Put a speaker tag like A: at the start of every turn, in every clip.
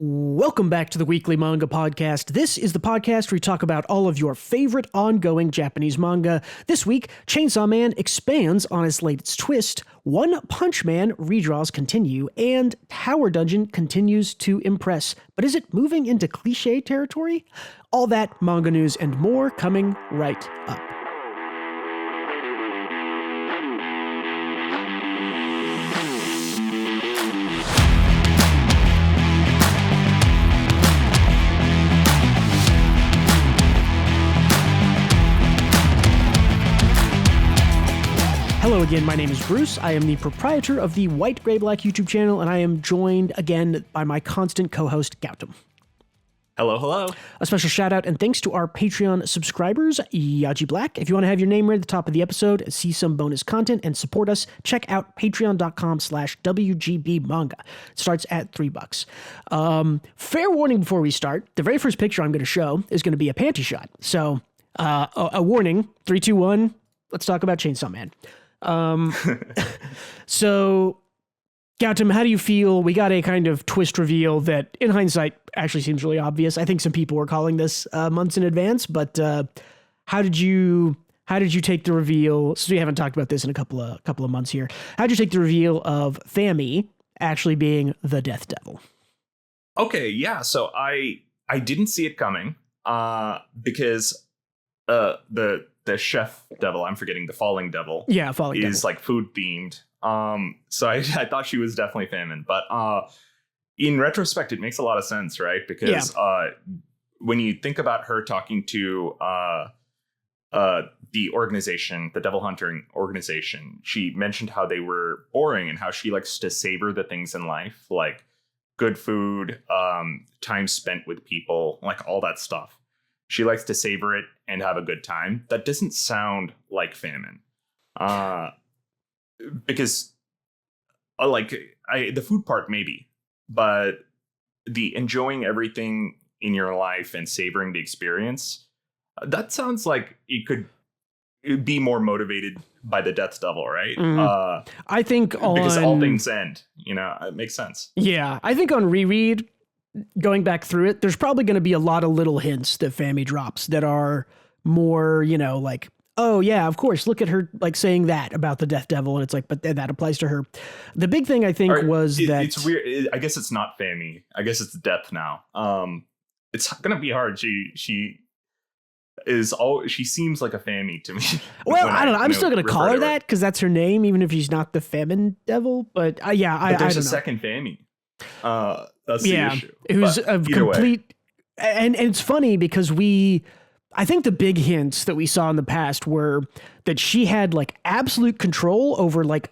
A: Welcome back to the Weekly Manga Podcast. This is the podcast where we talk about all of your favorite ongoing Japanese manga. This week, Chainsaw Man expands on its latest twist, One Punch Man redraws continue, and Tower Dungeon continues to impress. But is it moving into cliche territory? All that, manga news, and more coming right up. Hello again, my name is Bruce. I am the proprietor of the White Gray Black YouTube channel, and I am joined again by my constant co-host, Gautam.
B: Hello, hello.
A: A special shout out and thanks to our Patreon subscribers, Yaji Black. If you want to have your name read at the top of the episode, see some bonus content, and support us, check out patreon.com/WGBmanga. It starts at $3. Fair warning before we start, the very first picture I'm going to show is going to be a panty shot. So, a warning, 3, 2, 1, let's talk about Chainsaw Man. So, Gautam, how do you feel? We got a kind of twist reveal that, in hindsight, actually seems really obvious. I think some people were calling this months in advance, but how did you take the reveal? So we haven't talked about this in a couple of months here. How did you take the reveal of Fami actually being the Death Devil?
B: Okay, yeah. So I didn't see it coming because the chef devil, I'm forgetting, the falling devil.
A: Yeah, falling
B: is
A: devil.
B: like food themed. So I thought she was definitely famine, but in retrospect, it makes a lot of sense, right? Because when you think about her talking to the organization, the Devil Hunter organization, she mentioned how they were boring and how she likes to savor the things in life, like good food, time spent with people, like all that stuff. She likes to savor it and have a good time. That doesn't sound like famine. Because the food part maybe, but the enjoying everything in your life and savoring the experience, that sounds like it could be more motivated by the Death Devil, right?
A: I think
B: because all things end, it makes sense.
A: Yeah, I think on reread, going back through it, there's probably going to be a lot of little hints that Fami drops that are more, like, oh yeah, of course, look at her like saying that about the Death Devil, and it's like, but that applies to her. The big thing I think was that
B: it's weird. I guess it's not Fami. I guess it's Death now. It's gonna be hard. She seems like a Fami to me.
A: Well, I don't know. I'm still gonna call her that because that's her name, even if she's not the Famine Devil. But I
B: there's
A: a
B: second Fami. That's the issue.
A: Who's a complete. And it's funny because I think the big hints that we saw in the past were that she had like absolute control over like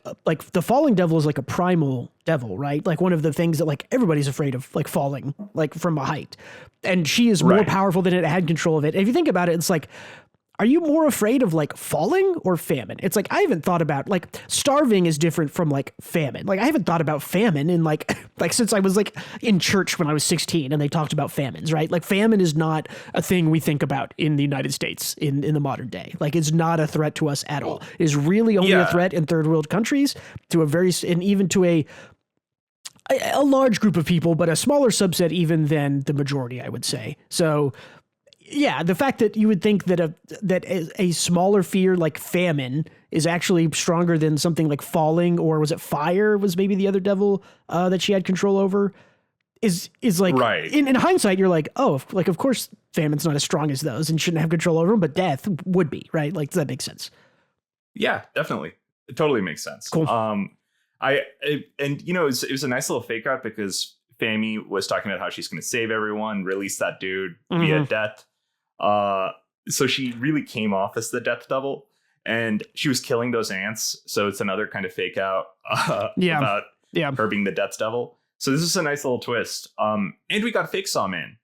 A: the falling devil is like a primal devil, right? Like one of the things that like everybody's afraid of, like falling like from a height, and she is more powerful than it had control of it. And if you think about it, it's like, are you more afraid of like falling or famine? It's like, I haven't thought about like starving is different from like famine. Like I haven't thought about famine in like since I was like in church when I was 16 and they talked about famines, right? Like famine is not a thing we think about in the United States in the modern day. Like it's not a threat to us at all. It is really only a threat in third world countries to and even to a large group of people, but a smaller subset even than the majority, I would say. So yeah, the fact that you would think that a smaller fear like famine is actually stronger than something like falling, or was it fire was maybe the other devil that she had control over, is like, right. In hindsight, you're like, oh, like of course famine's not as strong as those and shouldn't have control over them, but death would be, right? Like, does that make sense?
B: Yeah, definitely. It totally makes sense.
A: Cool.
B: It was a nice little fake out because Fami was talking about how she's going to save everyone, release that dude via death. So she really came off as the Death Devil, and she was killing those ants. So it's another kind of fake out about her being the Death Devil. So this is a nice little twist. And we got Fake Saw Man.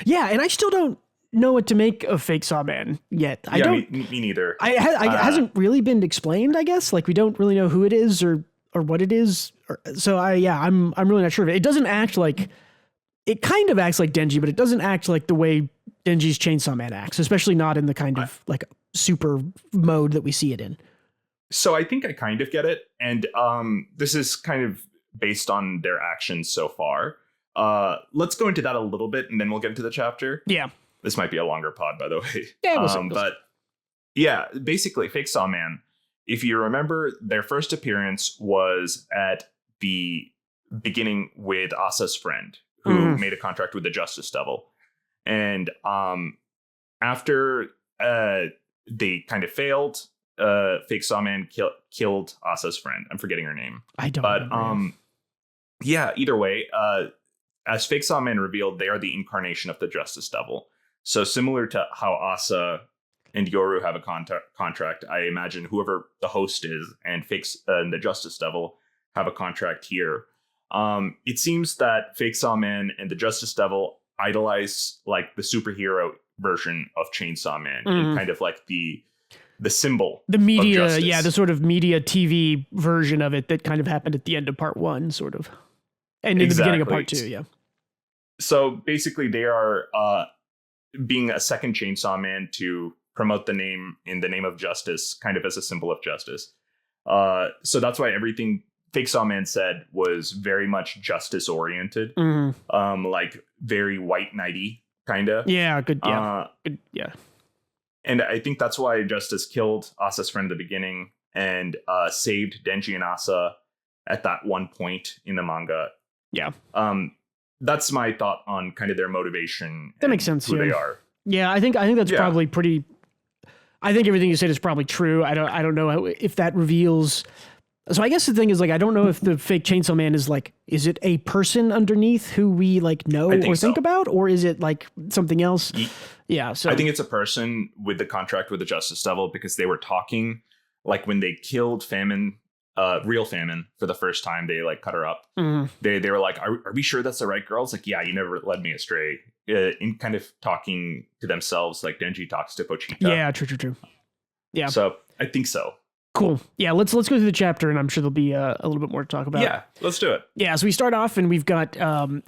A: Yeah, and I still don't know what to make of Fake Saw Man yet.
B: Me neither.
A: It hasn't really been explained, I guess. Like we don't really know who it is or what it is. I'm really not sure. It doesn't act like, it kind of acts like Denji, but it doesn't act like the way Denji's Chainsaw Man acts, especially not in the kind of like super mode that we see it in.
B: So I think I kind of get it. And this is kind of based on their actions so far. let's go into that a little bit, and then we'll get into the chapter.
A: Yeah.
B: This might be a longer pod, by the way.
A: Yeah, we'll see.
B: But yeah, basically, Fake Sawman, if you remember, their first appearance was at the beginning with Asa's friend, who made a contract with the Justice Devil. And after they kind of failed, Fake Sawman killed Asa's friend. I'm forgetting her name.
A: I don't
B: But yeah, either way, as Fake Sawman revealed, they are the incarnation of the Justice Devil. So similar to how Asa and Yoru have a contract, I imagine whoever the host is and the Justice Devil have a contract here. It seems that Fake Sawman and the Justice Devil idolize like the superhero version of Chainsaw Man, and kind of like the symbol,
A: the media, the sort of media TV version of it that kind of happened at the end of part 1, sort of, and in the beginning of part 2. Yeah. So
B: basically, they are being a second Chainsaw Man to promote the name in the name of justice, kind of as a symbol of justice. So that's why everything Fake Sawman said was very much justice oriented, like very white knighty kind of.
A: Yeah, good. Yeah, good, yeah.
B: And I think that's why Justice killed Asa's friend at the beginning and saved Denji and Asa at that one point in the manga.
A: Yeah.
B: That's my thought on kind of their motivation.
A: That makes sense.
B: Who they are.
A: Yeah, I think that's probably pretty. I think everything you said is probably true. I don't know if that reveals. So I guess the thing is, like, I don't know if the fake Chainsaw Man is like, is it a person underneath who we like know or think about, or is it like something else? Yeah. So
B: I think it's a person with the contract with the Justice Devil, because they were talking like when they killed Famine, real Famine for the first time, they like cut her up. They were like, are we sure that's the right girl? It's like, yeah, you never led me astray. In kind of talking to themselves, like Denji talks to Pochita.
A: Yeah, true. Yeah.
B: So I think so.
A: Cool. Yeah, let's go through the chapter, and I'm sure there'll be a little bit more to talk about.
B: Yeah, let's do it.
A: Yeah, so we start off, and we've got kind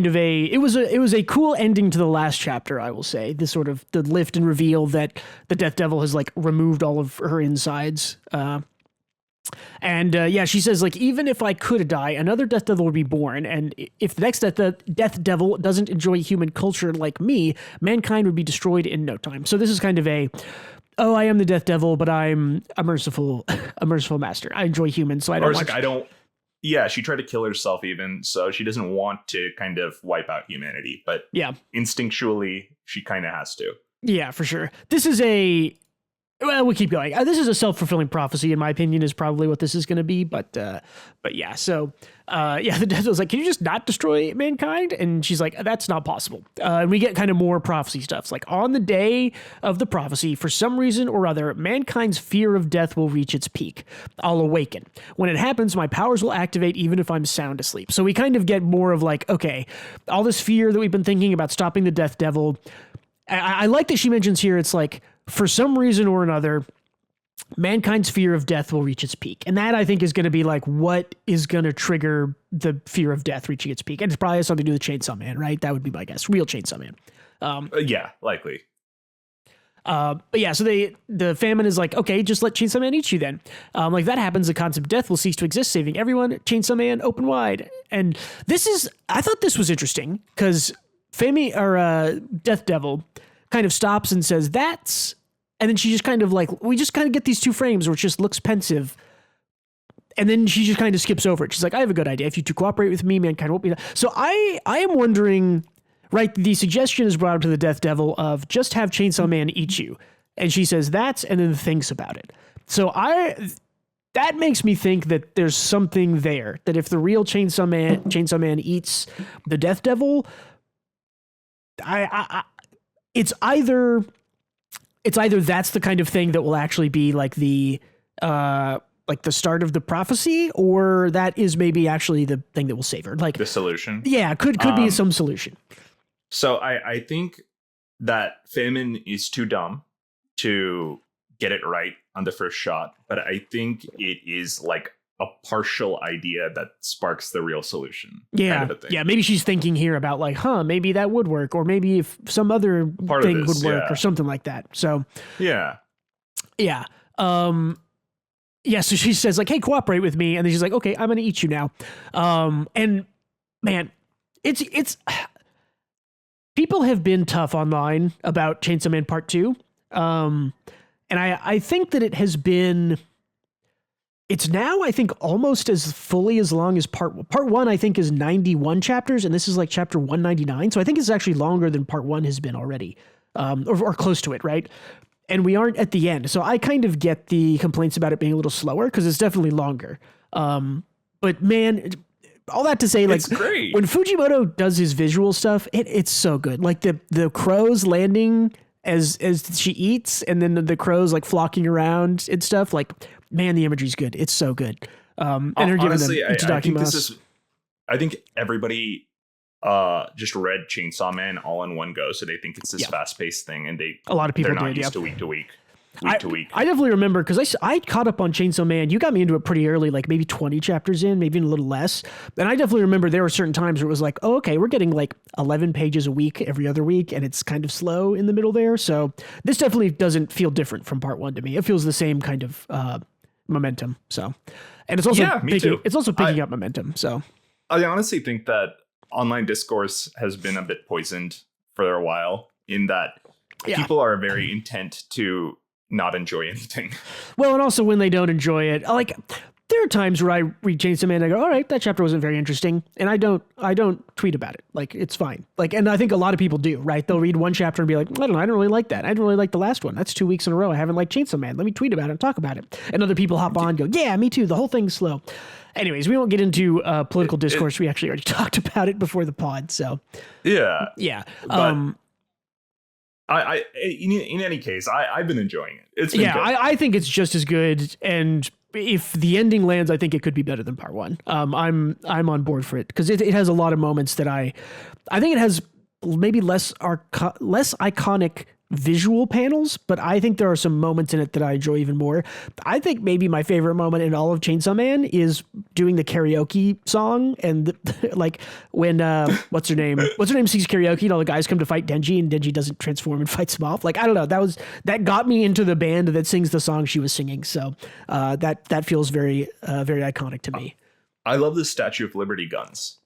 A: of it was a cool ending to the last chapter, I will say. This sort of the lift and reveal that the Death Devil has like removed all of her insides. She says, like, even if I could die, another Death Devil would be born, and if the next Death Devil doesn't enjoy human culture like me, mankind would be destroyed in no time. So this is kind of I am the Death Devil, but I'm a merciful master. I enjoy humans, so I don't.
B: Yeah, she tried to kill herself even, so she doesn't want to kind of wipe out humanity, but instinctually she kind of has to.
A: Yeah, for sure. This is we'll keep going. This is a self-fulfilling prophecy, in my opinion, is probably what this is going to be. But yeah. So the Death was like, "Can you just not destroy mankind?" And she's like, "That's not possible." And we get kind of more prophecy stuff. It's like, on the day of the prophecy, for some reason or other, mankind's fear of death will reach its peak. I'll awaken. When it happens, my powers will activate even if I'm sound asleep. So we kind of get more of like, okay, all this fear that we've been thinking about stopping the Death Devil. I like that she mentions here, it's like, for some reason or another, mankind's fear of death will reach its peak. And that, I think, is going to be like what is going to trigger the fear of death reaching its peak. And it's probably something to do with Chainsaw Man, right? That would be my guess. Real Chainsaw Man.
B: Yeah, likely.
A: But yeah, so the famine is like, okay, just let Chainsaw Man eat you then. Like that happens, the concept of death will cease to exist, saving everyone. Chainsaw Man, open wide. And I thought this was interesting because Death Devil kind of stops and says, and then she just kind of like, we just kind of get these two frames where it just looks pensive. And then she just kind of skips over it. She's like, I have a good idea. If you two cooperate with me, mankind won't be. So I am wondering, right? The suggestion is brought up to the Death Devil of just have Chainsaw Man eat you. And she says and then thinks about it. So that makes me think that there's something there, that if the real Chainsaw Man eats the Death Devil, it's either that's the kind of thing that will actually be like the start of the prophecy, or that is maybe actually the thing that will save her, like
B: the solution.
A: Yeah, could be some solution.
B: So I think that Famine is too dumb to get it right on the first shot, but I think it is like a partial idea that sparks the real solution.
A: Yeah.
B: Kind of a thing.
A: Yeah. Maybe she's thinking here about like, maybe that would work, or maybe if some other thing would work or something like that. So
B: yeah.
A: Yeah. So she says like, hey, cooperate with me. And then she's like, okay, I'm going to eat you now. And man, it's people have been tough online about Chainsaw Man Part 2. And I think that it has been, it's now, I think, almost as fully as long as part 1, I think, is 91 chapters, and this is like chapter 199. So I think it's actually longer than part 1 has been already, or close to it, right? And we aren't at the end. So I kind of get the complaints about it being a little slower because it's definitely longer. But man, all that to say, like,
B: it's great.
A: When Fujimoto does his visual stuff, it's so good. Like the crows landing as she eats, and then the crows like flocking around and stuff. Like, man, the imagery's good. It's so good. And they're giving
B: honestly,
A: them
B: I think everybody just read Chainsaw Man all in one go, so they think it's this fast-paced thing, and
A: a lot of people
B: they're not used to week to week. I
A: definitely remember because I caught up on Chainsaw Man. You got me into it pretty early, like maybe 20 chapters in, maybe even a little less. And I definitely remember there were certain times where it was like, oh, okay, we're getting like 11 pages a week every other week, and it's kind of slow in the middle there. So this definitely doesn't feel different from part 1 to me. It feels the same kind of momentum. So, and it's also picking up momentum. So
B: I honestly think that online discourse has been a bit poisoned for a while, in that people are very intent to not enjoy anything.
A: Well, and also when they don't enjoy it, like, there are times where I read Chainsaw Man and I go, all right, that chapter wasn't very interesting, and I don't tweet about it. Like, it's fine. Like, and I think a lot of people do, right? They'll read one chapter and be like, I don't really like that. I don't really like the last one. That's 2 weeks in a row I haven't liked Chainsaw Man. Let me tweet about it and talk about it. And other people hop on and go, yeah, me too. The whole thing's slow. Anyways, we won't get into political discourse. We actually already talked about it before the pod. So yeah.
B: But in any case, I've been enjoying it. It's been good.
A: I think it's just as good, and if the ending lands, I think it could be better than part 1. I'm on board for it because it has a lot of moments that I think it has maybe less iconic visual panels, but I think there are some moments in it that I enjoy even more. I think maybe my favorite moment in all of Chainsaw Man is doing the karaoke song, and like when what's her name sings karaoke and all the guys come to fight Denji, and Denji doesn't transform and fights them off. Like, I don't know, that got me into the band that sings the song she was singing. So that feels very very iconic to me.
B: I love the Statue of Liberty guns.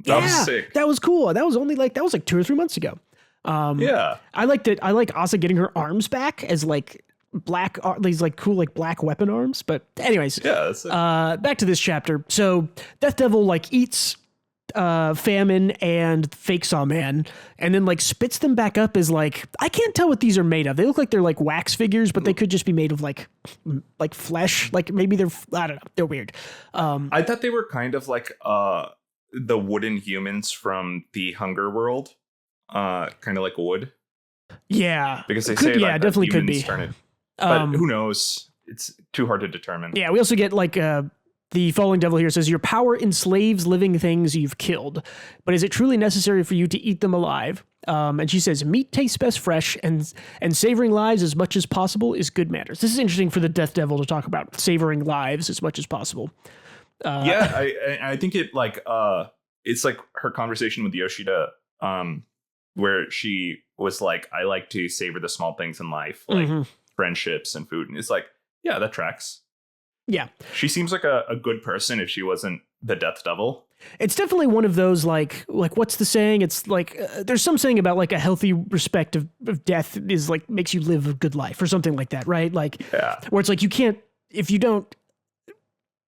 B: That was sick.
A: That was cool. That was like 2 or 3 months ago. I liked it. I like Asa getting her arms back as like black, these like cool like black weapon arms. But anyways, back to this chapter. So Death Devil like eats Famine and Fake Saw Man, and then like spits them back up as like, I can't tell what these are made of. They look like they're like wax figures, but they could just be made of like flesh. Like maybe I don't know. They're weird.
B: I thought they were kind of like the wooden humans from the Hunger World. Kind of like wood.
A: Yeah.
B: Because they say like
A: definitely could be.
B: But who knows? It's too hard to determine.
A: Yeah, we also get like the Falling Devil here says, your power enslaves living things you've killed, but is it truly necessary for you to eat them alive? And she says, meat tastes best fresh, and savoring lives as much as possible is good manners. This is interesting for the Death Devil to talk about savoring lives as much as possible.
B: I think it like it's like her conversation with Yoshida, where she was like, I like to savor the small things in life, like friendships and food. And it's like, yeah, that tracks.
A: Yeah.
B: She seems like a good person if she wasn't the Death Devil.
A: It's definitely one of those, like what's the saying? It's like, there's some saying about like a healthy respect of death is like, makes you live a good life or something like that, right? Like, where it's like, you can't, if you don't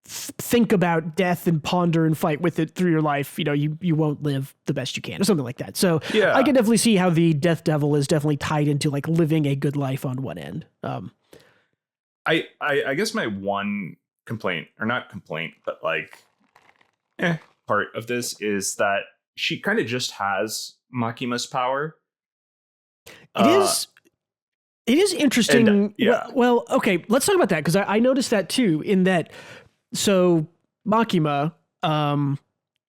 A: think about death and ponder and fight with it through your life, you won't live the best you can or something like that. So I can definitely see how the Death Devil is definitely tied into like living a good life on one end.
B: I guess my one complaint, or not complaint, but like part of this is that she kind of just has Makima's power.
A: It is interesting.
B: And,
A: well, okay, let's talk about that, because I noticed that too, in that, so Makima and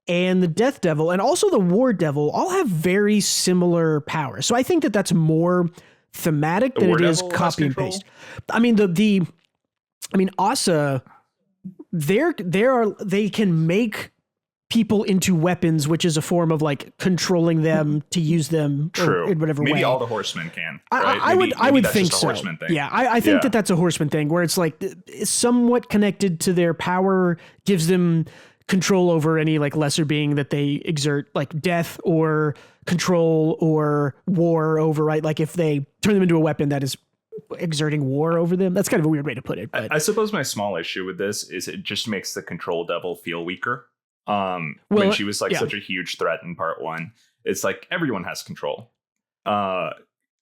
A: the Death Devil and also the War Devil all have very similar powers. So I think that that's more thematic than it is copy and paste. I mean, Asa, they can make people into weapons, which is a form of like controlling them to use them.
B: True.
A: In whatever way.
B: Maybe all the horsemen can.
A: Right? I would think so. Yeah, I think that that's a horseman thing, where it's like somewhat connected to their power, gives them control over any like lesser being that they exert, like death or control or war over, right? Like if they turn them into a weapon that is exerting war over them. That's kind of a weird way to put it. But
B: I suppose my small issue with this is it just makes the control devil feel weaker. When she was like such a huge threat in part 1, it's like everyone has control.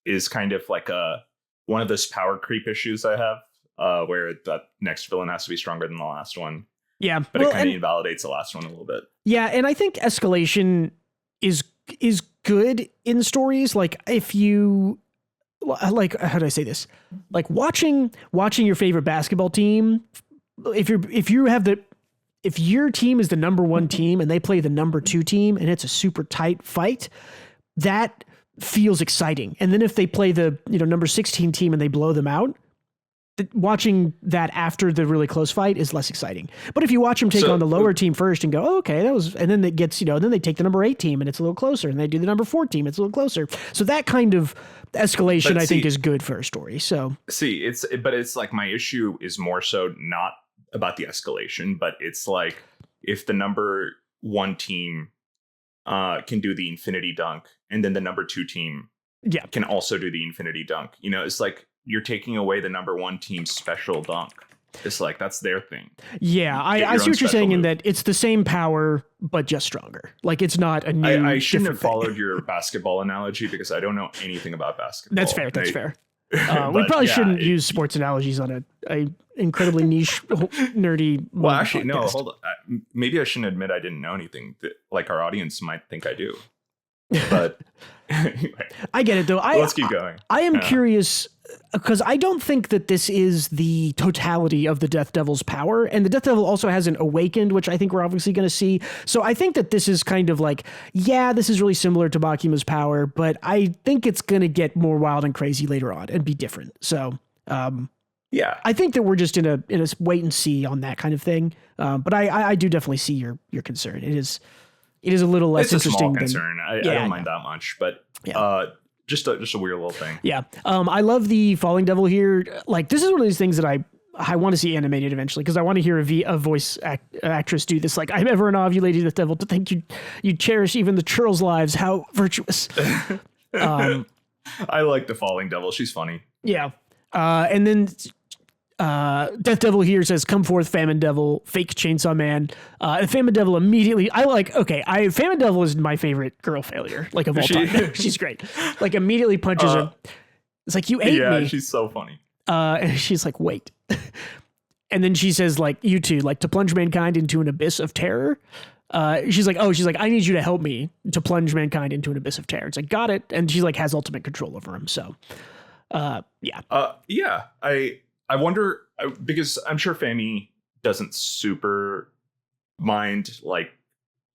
B: Is kind of like one of those power creep issues I have, where that next villain has to be stronger than the last one.
A: Yeah,
B: but it kind of invalidates the last one a little bit.
A: Yeah, and I think escalation is good in stories. Like if you like, how do I say this? Like watching your favorite basketball team. If your team is the number 1 team and they play the number 2 team and it's a super tight fight, that feels exciting. And then if they play the number 16 team and they blow them out, watching that after the really close fight is less exciting. But if you watch them take on the lower team first and go, oh, okay, that was, and then it gets, then they take the number 8 team and it's a little closer, and they do the number 4 team, it's a little closer. So that kind of escalation, I think, is good for a story. So
B: it's like my issue is more so not about the escalation, but it's like if the number 1 team can do the infinity dunk, and then the number 2 team can also do the infinity dunk. It's like you're taking away the number 1 team's special dunk. It's like that's their thing.
A: Yeah, I see what you're saying in that it's the same power but just stronger. Like it's not a new.
B: I shouldn't have followed your basketball analogy because I don't know anything about basketball.
A: That's fair. That's fair. We probably shouldn't use sports analogies on a incredibly niche, nerdy.
B: Well, actually, no. Hold on. Maybe I shouldn't admit I didn't know anything. Like our audience might think I do. But anyway,
A: I get it though.
B: Let's keep going.
A: I am curious because I don't think that this is the totality of the Death Devil's power, and the Death Devil also hasn't awakened, which I think we're obviously going to see. So I think that this is kind of like, this is really similar to Bakuma's power, but I think it's going to get more wild and crazy later on and be different. So I think that we're just in a wait and see on that kind of thing. But I do definitely see your concern. It is a little less interesting.
B: It's a small concern. I don't mind that much, but just a weird little thing.
A: Yeah. I love the Falling Devil here. Like this is one of these things that I want to see animated eventually, because I want to hear a voice actress do this. Like, I'm ever in awe of you, Lady Death Devil, to think you cherish even the churls' lives. How virtuous.
B: I like the Falling Devil. She's funny.
A: Yeah. And then Death Devil here says, "Come forth, Famine Devil, fake Chainsaw Man." And Famine Devil immediately, Famine Devil is my favorite girl failure, like of all time. She's great. Like immediately punches her. It's like, you ate me.
B: Yeah, she's so funny.
A: And she's like, wait. And then she says, like, you two, like, to plunge mankind into an abyss of terror. She's like, I need you to help me to plunge mankind into an abyss of terror. It's like, got it. And she like has ultimate control over him. So,
B: yeah. I wonder, because I'm sure Fanny doesn't super mind like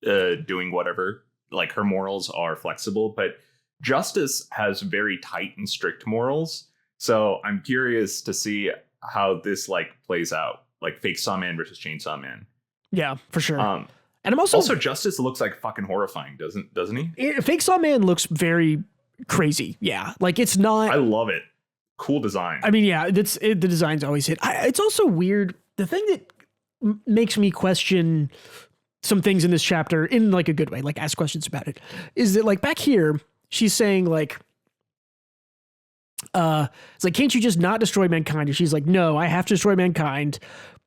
B: doing whatever, like her morals are flexible, but Justice has very tight and strict morals. So I'm curious to see how this like plays out, like fake Saw Man versus Chainsaw Man.
A: Yeah, for sure. And I'm also
B: Justice looks like fucking horrifying, doesn't he?
A: Fake Saw Man looks very crazy. Yeah, like it's not.
B: I love it. Cool design.
A: I mean, yeah, the design's always hit. It's also weird. The thing that makes me question some things in this chapter in like a good way, like ask questions about it, is that like back here, she's saying like, it's like, can't you just not destroy mankind? And she's like, no, I have to destroy mankind.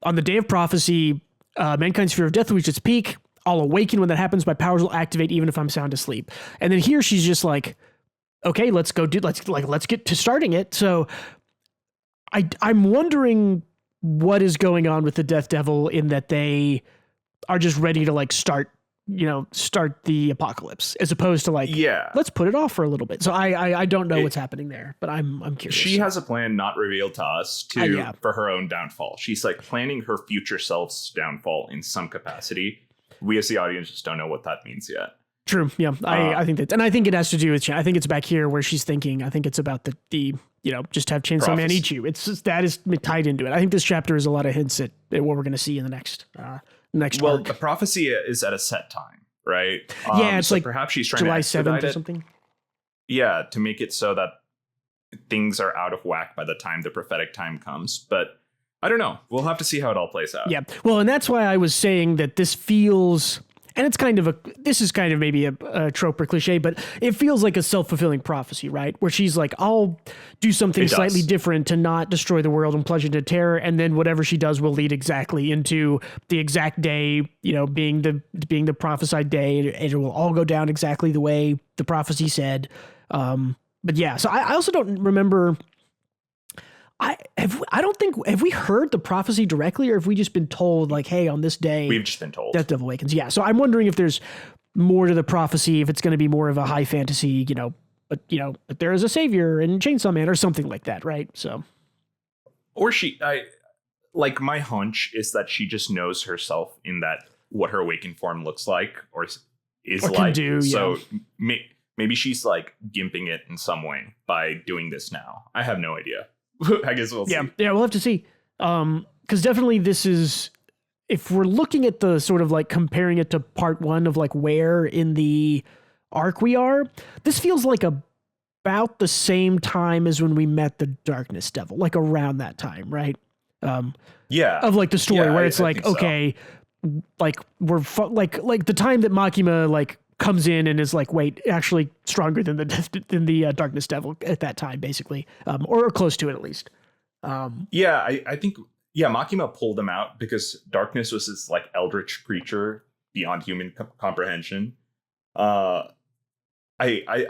A: On the day of prophecy, mankind's fear of death will reach its peak. I'll awaken when that happens. My powers will activate even if I'm sound asleep. And then here she's just like, okay, let's get to starting it. So I'm wondering what is going on with the Death Devil in that they are just ready to like start the apocalypse as opposed to like, let's put it off for a little bit. So I don't know what's happening there, but I'm curious.
B: She has a plan not revealed to us for her own downfall. She's like planning her future self's downfall in some capacity. We as the audience just don't know what that means yet.
A: True. Yeah. I think that, and I think it has to do with, I think it's back here where she's thinking, I think it's about the just have Chainsaw Man eat you. It's just, that is tied into it. I think this chapter is a lot of hints at what we're going to see in the next arc.
B: The prophecy is at a set time, right?
A: It's so like
B: perhaps she's trying
A: July
B: to
A: 7th or something.
B: Yeah. To make it so that things are out of whack by the time the prophetic time comes. But I don't know. We'll have to see how it all plays out.
A: Yeah. Well, and that's why I was saying that this feels, and it's kind of this is kind of maybe a trope or cliche, but it feels like a self-fulfilling prophecy, right? Where she's like, I'll do something slightly different to not destroy the world and plunge into terror. And then whatever she does will lead exactly into the exact day, being the prophesied day. It will all go down exactly the way the prophecy said. But yeah, so I also don't remember. Have we heard the prophecy directly, or have we just been told like, hey, on this day
B: we've just been told
A: Death Devil awakens? Yeah. So I'm wondering if there's more to the prophecy, if it's going to be more of a high fantasy, but there is a savior and Chainsaw Man or something like that. Right. So,
B: or my hunch is that she just knows herself in that what her awakened form looks like or like. So maybe she's like gimping it in some way by doing this now. I have no idea. I guess we'll see.
A: Yeah, we'll have to see. Because definitely this is, if we're looking at the sort of like comparing it to part 1 of like where in the arc we are, this feels like about the same time as when we met the Darkness Devil, like around that time, right? Of like the story where it's like, okay, like we're like the time that Makima like comes in and is like, wait, actually stronger than the Darkness Devil at that time, basically, or close to it at least.
B: I think Makima pulled him out because Darkness was this like eldritch creature beyond human comprehension. I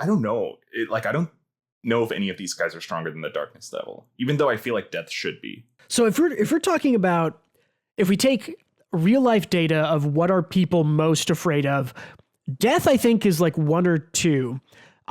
B: don't know. I don't know if any of these guys are stronger than the Darkness Devil, even though I feel like Death should be.
A: So if we're talking about, if we take real life data of what are people most afraid of, Death, I think, is like 1 or 2.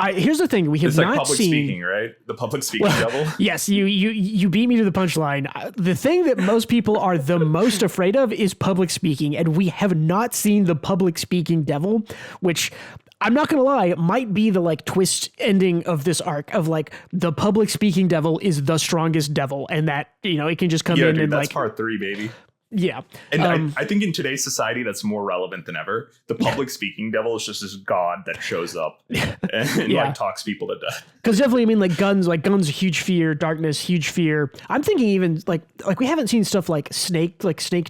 A: Here's the thing: we have not
B: public
A: seen
B: speaking, right? The public speaking devil.
A: Yes, you beat me to the punchline. The thing that most people are the most afraid of is public speaking, and we have not seen the public speaking devil, which I'm not gonna lie, it might be the like twist ending of this arc of like the public speaking devil is the strongest devil, and that it can just come in and
B: that's
A: like
B: part 3, baby.
A: Yeah.
B: And I think in today's society, that's more relevant than ever. The public speaking devil is just this god that shows up and like talks people to death.
A: Because definitely, I mean, guns, huge fear, darkness, huge fear. I'm thinking even like we haven't seen stuff like snake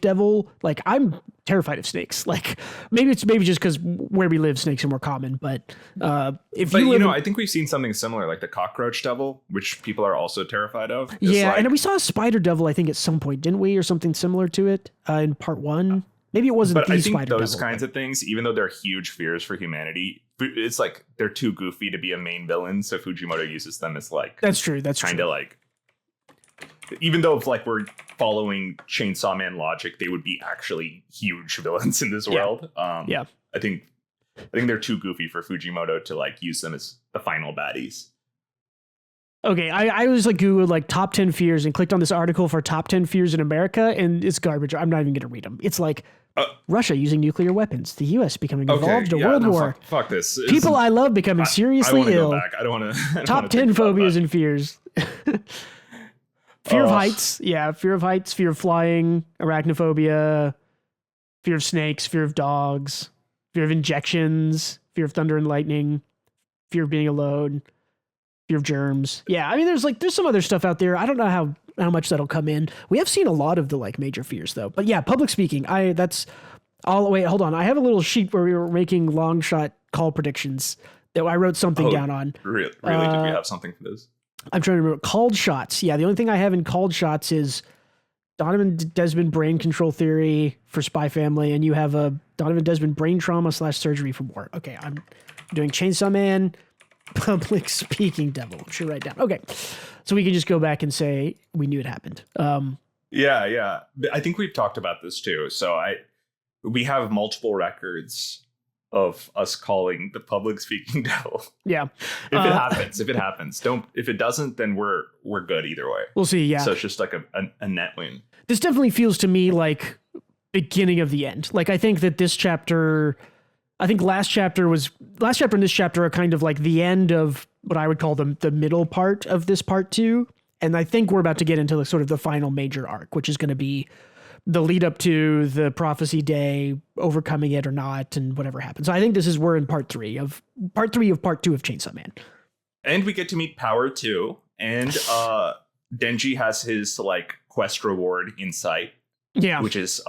A: devil. Like I'm terrified of snakes. Like maybe just because where we live, snakes are more common. But
B: I think we've seen something similar, like the cockroach devil, which people are also terrified of.
A: And we saw a spider devil, I think, at some point, didn't we, or something similar to it in part 1. Maybe it wasn't. But I think
B: those kinds of things, even though they're huge fears for humanity, it's like they're too goofy to be a main villain. So Fujimoto uses them as like
A: that's true. That's
B: kind of like, even though if like we're following Chainsaw Man logic, they would be actually huge villains in this world. I think they're too goofy for Fujimoto to like use them as the final baddies.
A: Okay, I was like Googled like top 10 fears and clicked on this article for top 10 fears in America, and it's garbage. I'm not even going to read them. It's like Russia using nuclear weapons, the U.S. becoming involved in World War.
B: Fuck this.
A: People I love becoming seriously ill.
B: Go back. I don't want to.
A: Top 10 phobias and fears. Fear of heights. Yeah, fear of heights, fear of flying, arachnophobia, fear of snakes, fear of dogs, fear of injections, fear of thunder and lightning, fear of being alone, fear of germs. Yeah, I mean, there's some other stuff out there. I don't know how much that'll come in. We have seen a lot of the like major fears though. But yeah, public speaking. That's all. Wait, hold on. I have a little sheet where we were making long shot call predictions that I wrote something down on.
B: Really? Did we have something for this?
A: I'm trying to remember. Called shots. Yeah, the only thing I have in called shots is Donovan Desmond brain control theory for Spy Family, and you have a Donovan Desmond brain trauma / surgery for war. Okay, I'm doing Chainsaw Man, public speaking devil. Should write down. Okay, so we can just go back and say we knew it happened.
B: Yeah. I think we've talked about this too. So we have multiple records of us calling the public speaking devil.
A: Yeah.
B: If it happens. If it doesn't, then we're good either way.
A: We'll see. Yeah.
B: So it's just like a net win.
A: This definitely feels to me like beginning of the end. Like I think that this chapter, last chapter and this chapter are kind of like the end of what I would call the middle part of this part 2. And I think we're about to get into the sort of the final major arc, which is going to be the lead up to the prophecy day, overcoming it or not, and whatever happens. So I think we're in part 3 of part 2 of Chainsaw Man.
B: And we get to meet Power 2, and Denji has his like quest reward in sight.
A: Yeah.
B: Which is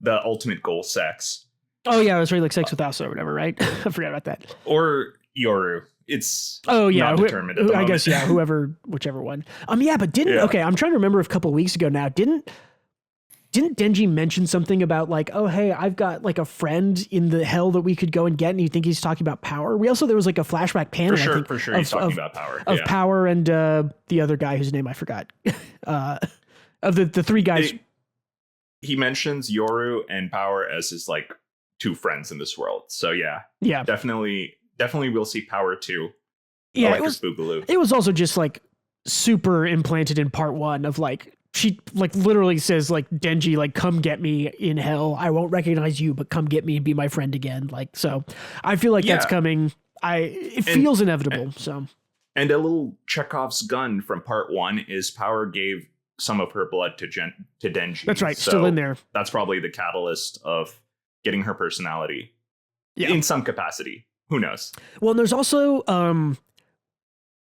B: the ultimate goal sex.
A: Oh yeah, it was really like sex with Asa or whatever, right? I forgot about that.
B: Or Yoru. It's
A: not
B: determined at the moment.
A: I guess whichever one. Yeah, but okay, I'm trying to remember a couple of weeks ago now. Didn't Denji mention something about like, oh hey, I've got like a friend in the hell that we could go and get, and you think he's talking about Power? There was like a flashback panel.
B: For sure, he's talking about Power.
A: Of Power and the other guy whose name I forgot. Of the three guys.
B: He mentions Yoru and Power as his like two friends in this world. So yeah, definitely we'll see Power too.
A: Yeah,
B: like
A: it was also just like super implanted in part 1 of like, she like literally says like, Denji, like, come get me in hell. I won't recognize you, but come get me and be my friend again. Like, so I feel like that's coming. It feels inevitable.
B: And a little Chekhov's gun from part 1 is Power gave some of her blood to Denji.
A: That's right.
B: So
A: still in there.
B: That's probably the catalyst of getting her personality in some capacity. Who knows? Well,
A: and there's also,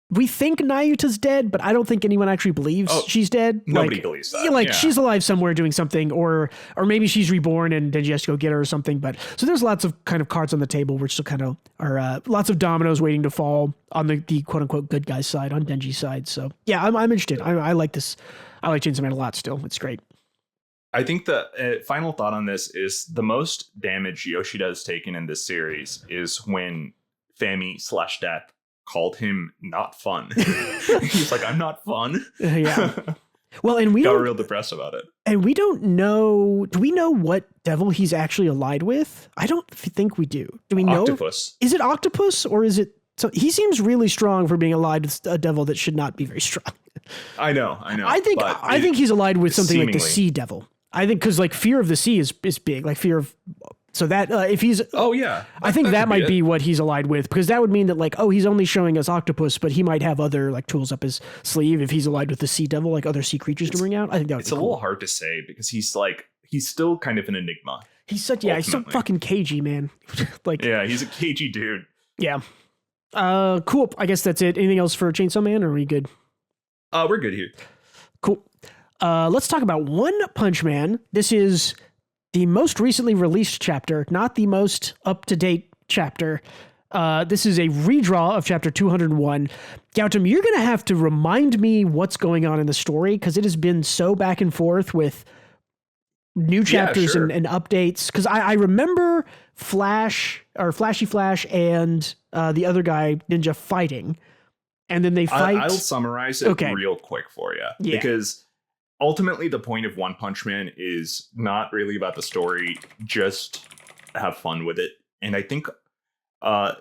A: we think Nayuta's dead, but I don't think anyone actually believes she's dead.
B: Nobody believes that.
A: Like she's alive somewhere doing something, or maybe she's reborn and Denji has to go get her or something. But so there's lots of kind of cards on the table, which still kind of are lots of dominoes waiting to fall on the quote unquote good guy's side, on Denji's side. So yeah, I'm interested. I like this. I like Chainsaw Man a lot still. It's great.
B: I think the final thought on this is the most damage Yoshida has taken in this series is when Fami/Death called him not fun. He's like, I'm not fun.
A: Yeah. Well, and we
B: got real depressed about it.
A: And we don't know. Do we know what devil he's actually allied with? I don't think we do. Do we know?
B: Octopus.
A: Is it Octopus or is it? So he seems really strong for being allied with a devil that should not be very strong.
B: I know.
A: I think he's allied with something like the Sea Devil. I think because like fear of the sea is big, like fear of. So that if he's I think that might be what he's allied with, because that would mean that like, oh, he's only showing us octopus, but he might have other like tools up his sleeve if he's allied with the sea devil, like other sea creatures to bring out. I think that would be cool.
B: Little hard to say because he's still kind of an enigma.
A: He's he's so fucking cagey, man. Like
B: he's a cagey dude.
A: Yeah. Cool. I guess that's it. Anything else for Chainsaw Man, or are we good?
B: We're good here.
A: Cool. Let's talk about One Punch Man. This is the most recently released chapter, not the most up-to-date chapter. This is a redraw of chapter 201. Gautam, you're going to have to remind me what's going on in the story, because it has been so back and forth with new chapters and updates. Because I remember Flashy Flash and the other guy, Ninja, fighting. And then they fight.
B: I'll summarize it real quick for you. Yeah. Because ultimately, the point of One Punch Man is not really about the story, just have fun with it. And I think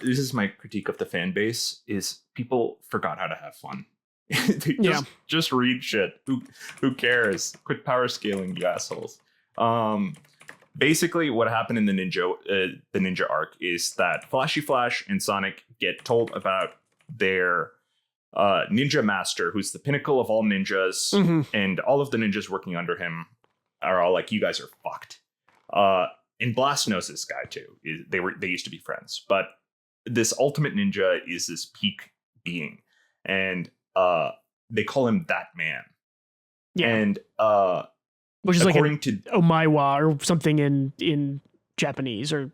B: this is my critique of the fan base, is people forgot how to have fun. They just read shit. Who cares? Quit power scaling, you assholes. Basically, what happened in the ninja arc is that Flashy Flash and Sonic get told about their ninja master, who's the pinnacle of all ninjas, and all of the ninjas working under him are all like, you guys are fucked. And Blast knows this guy too. They used to be friends, but this ultimate ninja is this peak being, and they call him that man. Yeah. And
A: which is according to Omaiwa or something in Japanese, or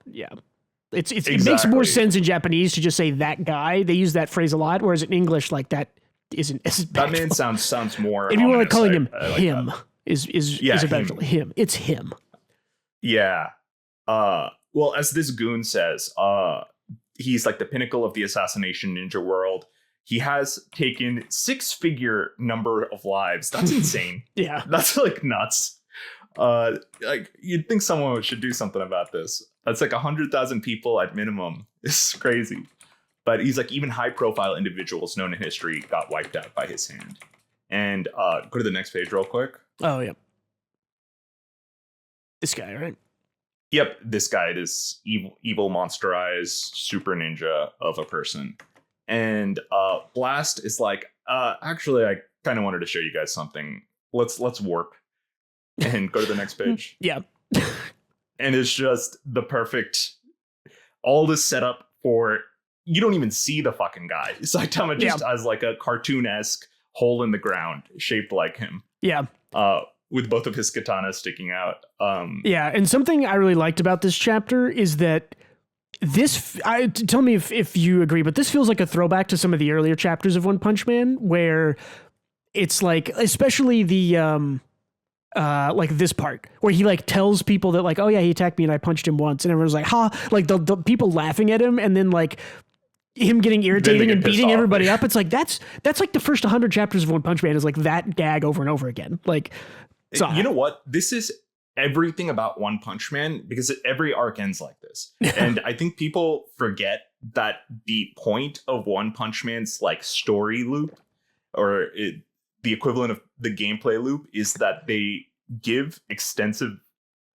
A: Exactly. It makes more sense in Japanese to just say that guy. They use that phrase a lot, whereas in English, like that isn't.
B: That man sounds more.
A: If you want to calling him him is eventually him. It's him.
B: Yeah. Well, as this goon says, he's like the pinnacle of the assassination ninja world. He has taken 6-figure number of lives. That's insane.
A: Yeah,
B: that's like nuts. Like you'd think someone should do something about this. That's like 100,000 people at minimum. It's crazy. But he's like, even high profile individuals known in history got wiped out by his hand. And go to the next page real quick.
A: Oh, yeah. This guy, right?
B: Yep. This guy, this evil monsterized super ninja of a person. And Blast is like, actually, I kind of wanted to show you guys something. Let's warp and go to the next page.
A: Yeah.
B: And it's just the perfect, all this setup for, you don't even see the fucking guy. Saitama just has like a cartoon-esque hole in the ground shaped like him.
A: Yeah.
B: with both of his katanas sticking out.
A: Yeah, and something I really liked about this chapter is that tell me if you agree, but this feels like a throwback to some of the earlier chapters of One Punch Man, where it's like, especially the like this part where he like tells people that like, oh yeah, he attacked me and I punched him once, and everyone's like, ha, like the people laughing at him, and then like him getting irritating and beating everybody up. It's like that's like the first 100 chapters of One Punch Man is like that gag over and over again. Like, so
B: you know what? This is everything about One Punch Man, because every arc ends like this. And I think people forget that the point of One Punch Man's like story loop, or the equivalent of the gameplay loop, is that they give extensive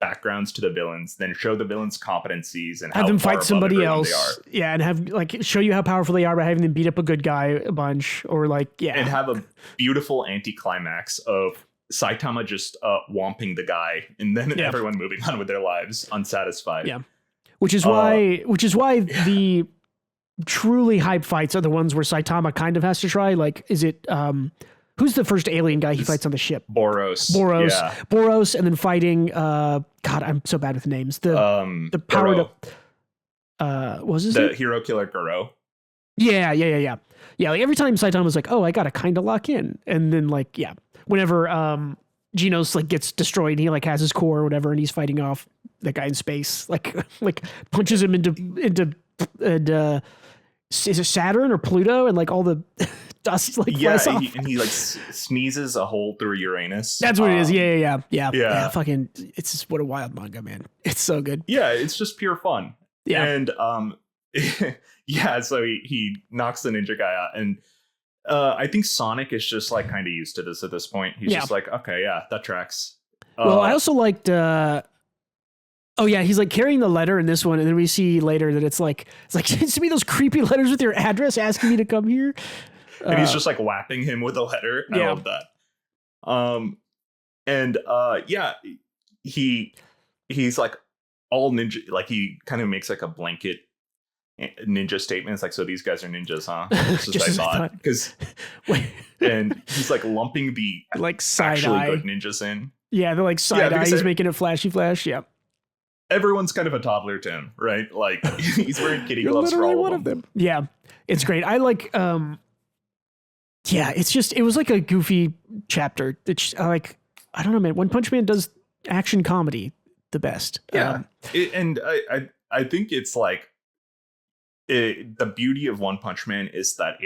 B: backgrounds to the villains, then show the villains' competencies and
A: have them fight somebody else. Yeah, and have like show you how powerful they are by having them beat up a good guy a bunch, or like
B: and have a beautiful anticlimax of Saitama just whomping the guy, and then everyone moving on with their lives unsatisfied.
A: Yeah, which is why the truly hype fights are the ones where Saitama kind of has to try. Like, is it who's the first alien guy he fights on the ship?
B: Boros,
A: and then fighting. God, I'm so bad with names. The powered up. What was his name?
B: Hero Killer Goro.
A: Yeah. Like every time Saitama's like, oh, I gotta kind of lock in, and then like whenever Genos like gets destroyed, he like has his core or whatever, and he's fighting off that guy in space, like punches him into is it Saturn or Pluto, and like all the dust like flies off.
B: And he like sneezes a hole through Uranus.
A: That's what it is. Yeah. Fucking, it's just what a wild manga, man. It's so good.
B: Yeah, it's just pure fun.
A: Yeah,
B: and so he knocks the ninja guy out, and I think Sonic is just like kind of used to this at this point. He's just like, okay, yeah, that tracks.
A: Well, I also liked. Oh yeah, he's like carrying the letter in this one, and then we see later that it's like send me those creepy letters with your address asking me to come here.
B: And he's just like whapping him with a letter. I love that. He's like all ninja. Like he kind of makes like a blanket ninja statement. It's like, so these guys are ninjas, huh? Just I thought, because and he's like lumping the
A: like side
B: actually
A: eye.
B: good ninjas in.
A: Yeah, they're like side eye. He's making it flashy flash. Yeah.
B: Everyone's kind of a toddler to him, right? Like he's wearing kitty gloves for all of them.
A: Yeah, it's great. I like. Yeah, it was like a goofy chapter. It's like, I don't know, man. One Punch Man does action comedy the best.
B: Yeah, and I think it's like the beauty of One Punch Man is that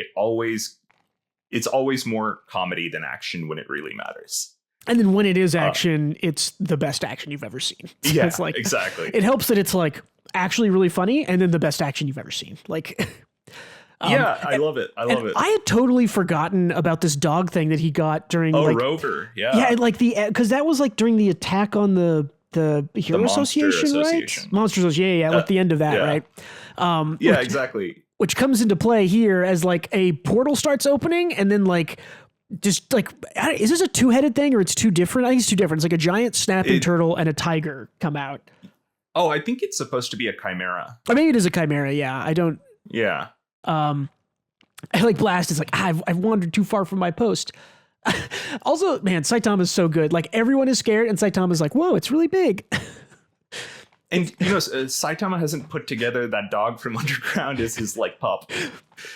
B: it's always more comedy than action when it really matters.
A: And then when it is action, it's the best action you've ever seen.
B: Yeah,
A: it's like,
B: exactly.
A: It helps that it's like actually really funny, and then the best action you've ever seen. Like,
B: I love it.
A: I had totally forgotten about this dog thing that he got during.
B: Rover. Yeah.
A: Yeah, like because that was like during the attack on the Hero Association, right? Monster Association. Yeah, like the end of that, right?
B: Exactly.
A: Which comes into play here as like a portal starts opening, and then like. Just like, is this a two-headed thing or it's two different? I think it's two different. It's like a giant snapping turtle and a tiger come out.
B: Oh, I think it's supposed to be a chimera.
A: Or maybe it is a chimera. Yeah, I don't.
B: Yeah.
A: I like Blast is like, I've wandered too far from my post. Also, man, Saitama is so good. Like everyone is scared, and Saitama's like, whoa, it's really big.
B: And Saitama hasn't put together that dog from Underground as his like pup.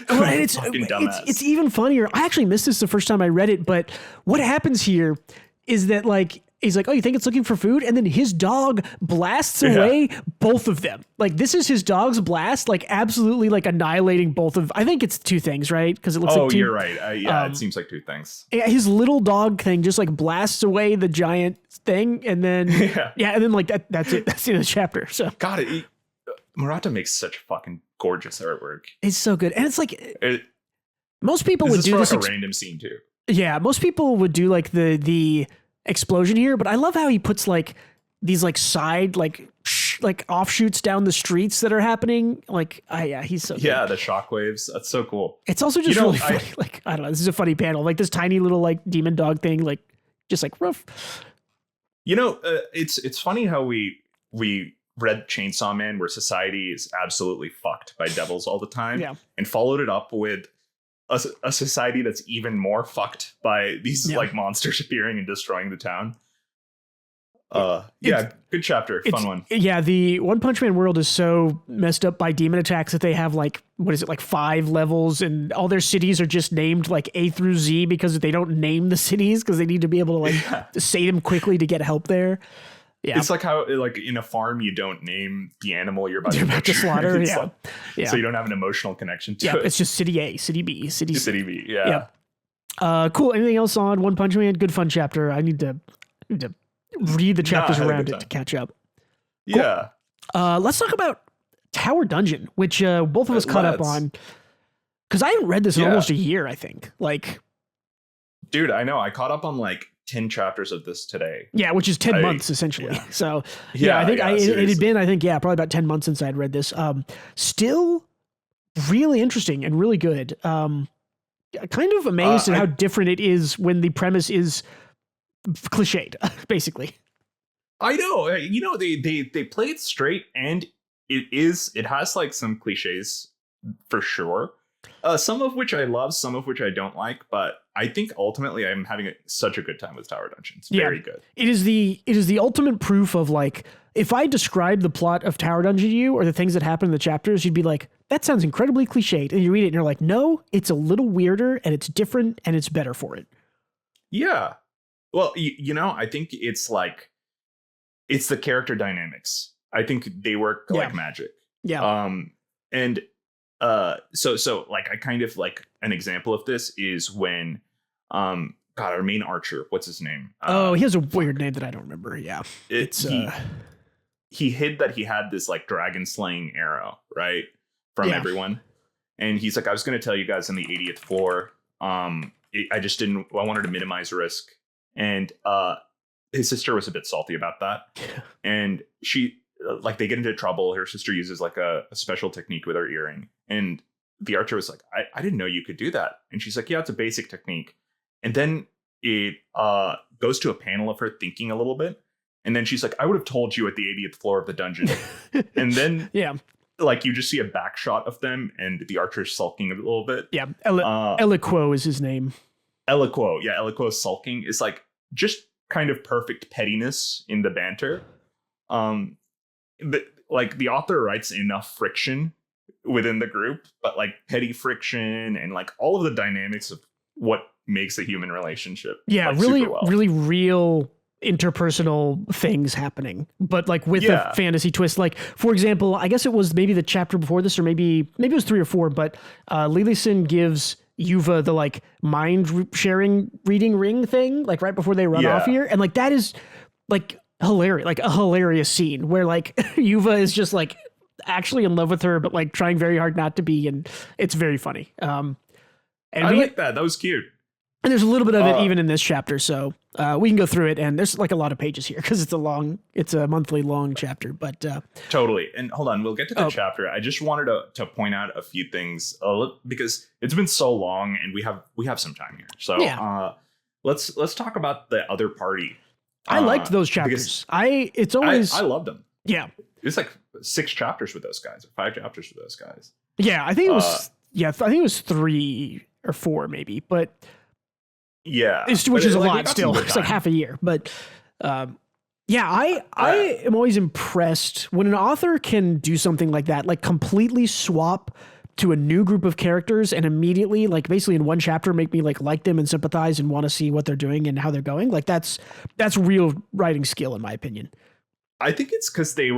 A: Right, it's even funnier. I actually missed this the first time I read it, but what happens here is that like he's like, oh, you think it's looking for food? And then his dog blasts away both of them. Like this is his dog's blast, like absolutely like annihilating both of. I think it's two things, right? Because it looks like two.
B: You're right. It seems like two things.
A: His little dog thing just like blasts away the giant thing, and then and then like that's it. That's the end of the chapter. So
B: God, Murata makes such fucking gorgeous artwork.
A: It's so good, and it's like most people would do this
B: like a random scene too.
A: Yeah, most people would do like the explosion here, but I love how he puts like these like side like offshoots down the streets that are happening. Like, he's so good.
B: Yeah, the shockwaves. That's so cool.
A: It's also just really funny. Like, I don't know, this is a funny panel. Like this tiny little like demon dog thing, like just like rough.
B: It's funny how we read Chainsaw Man, where society is absolutely fucked by devils all the time, and followed it up with a society that's even more fucked by these like monsters appearing and destroying the town. Good chapter, fun one.
A: Yeah, the One Punch Man world is so messed up by demon attacks that they have like, what is it, like 5 levels, and all their cities are just named like A through Z because they don't name the cities because they need to be able to like say them quickly to get help there. Yeah,
B: it's like how like in a farm you don't name the animal you're about to
A: slaughter.
B: Like, so you don't have an emotional connection to it.
A: It's just city A, city B, city
B: B. Yeah.
A: Cool. Anything else on One Punch Man? Good fun chapter. I need to read the chapters around it to catch up.
B: Cool. Yeah.
A: Let's talk about Tower Dungeon, which both of us caught up on. Because I haven't read this in almost a year, I think. Like,
B: dude, I know. I caught up on like 10 chapters of this today.
A: Yeah, which is 10 months essentially. Yeah. So I think it had been, probably about 10 months since I had read this. Still really interesting and really good. Kind of amazed at how different it is when the premise is cliched, basically.
B: I know. They play it straight, and it has like some cliches for sure. Some of which I love, some of which I don't like, but I think ultimately I'm having such a good time with Tower Dungeon. It's very good.
A: It is the ultimate proof of like, if I describe the plot of Tower Dungeon to you or the things that happen in the chapters, you'd be like, that sounds incredibly cliched. And you read it and you're like, no, it's a little weirder and it's different and it's better for it.
B: Yeah. Well, I think it's the character dynamics. I think they work like magic.
A: Yeah.
B: So like I kind of like an example of this is when our main archer, what's his name?
A: He has a weird name that I don't remember. Yeah.
B: He hid that he had this like dragon slaying arrow, right? From everyone. And he's like, I was going to tell you guys on the 80th floor. I wanted to minimize risk. And his sister was a bit salty about that. And she, like, they get into trouble. Her sister uses like a special technique with her earring. And the archer was like, I didn't know you could do that. And she's like, yeah, it's a basic technique. And then it goes to a panel of her thinking a little bit. And then she's like, I would have told you at the 80th floor of the dungeon. And then like you just see a back shot of them and the archer sulking a little bit.
A: Yeah. Eliquo is his name.
B: Eliquo. Yeah. Eliquo sulking is like just kind of perfect pettiness in the banter. But like the author writes enough friction within the group, but like petty friction and like all of the dynamics of what makes a human relationship.
A: Yeah.
B: Like,
A: really, really real interpersonal things happening, but like with a fantasy twist. Like, for example, I guess it was maybe the chapter before this, or maybe it was 3 or 4, but Lili-san gives Yuva the like mind sharing reading ring thing, like right before they run off here. And like, that is like hilarious, like a hilarious scene where like Yuva is just like actually in love with her, but like trying very hard not to be. And it's very funny. And
B: I like that. That was cute.
A: And there's a little bit of it even in this chapter. So we can go through it, and there's like a lot of pages here because it's a monthly long chapter, but
B: totally. And hold on, we'll get to the chapter. I just wanted to point out a few things because it's been so long and we have some time here. So let's talk about the other party.
A: I liked those chapters. I
B: loved them.
A: Yeah.
B: It's like 6 chapters with those guys, or 5 chapters with those guys.
A: Yeah, I think it was I think it was 3 or 4 maybe, but
B: yeah,
A: which is a lot still. It's like half a year, but I am always impressed when an author can do something like that, like completely swap to a new group of characters and immediately, like basically in one chapter, make me like them and sympathize and want to see what they're doing and how they're going. Like that's real writing skill, in my opinion.
B: I think it's because they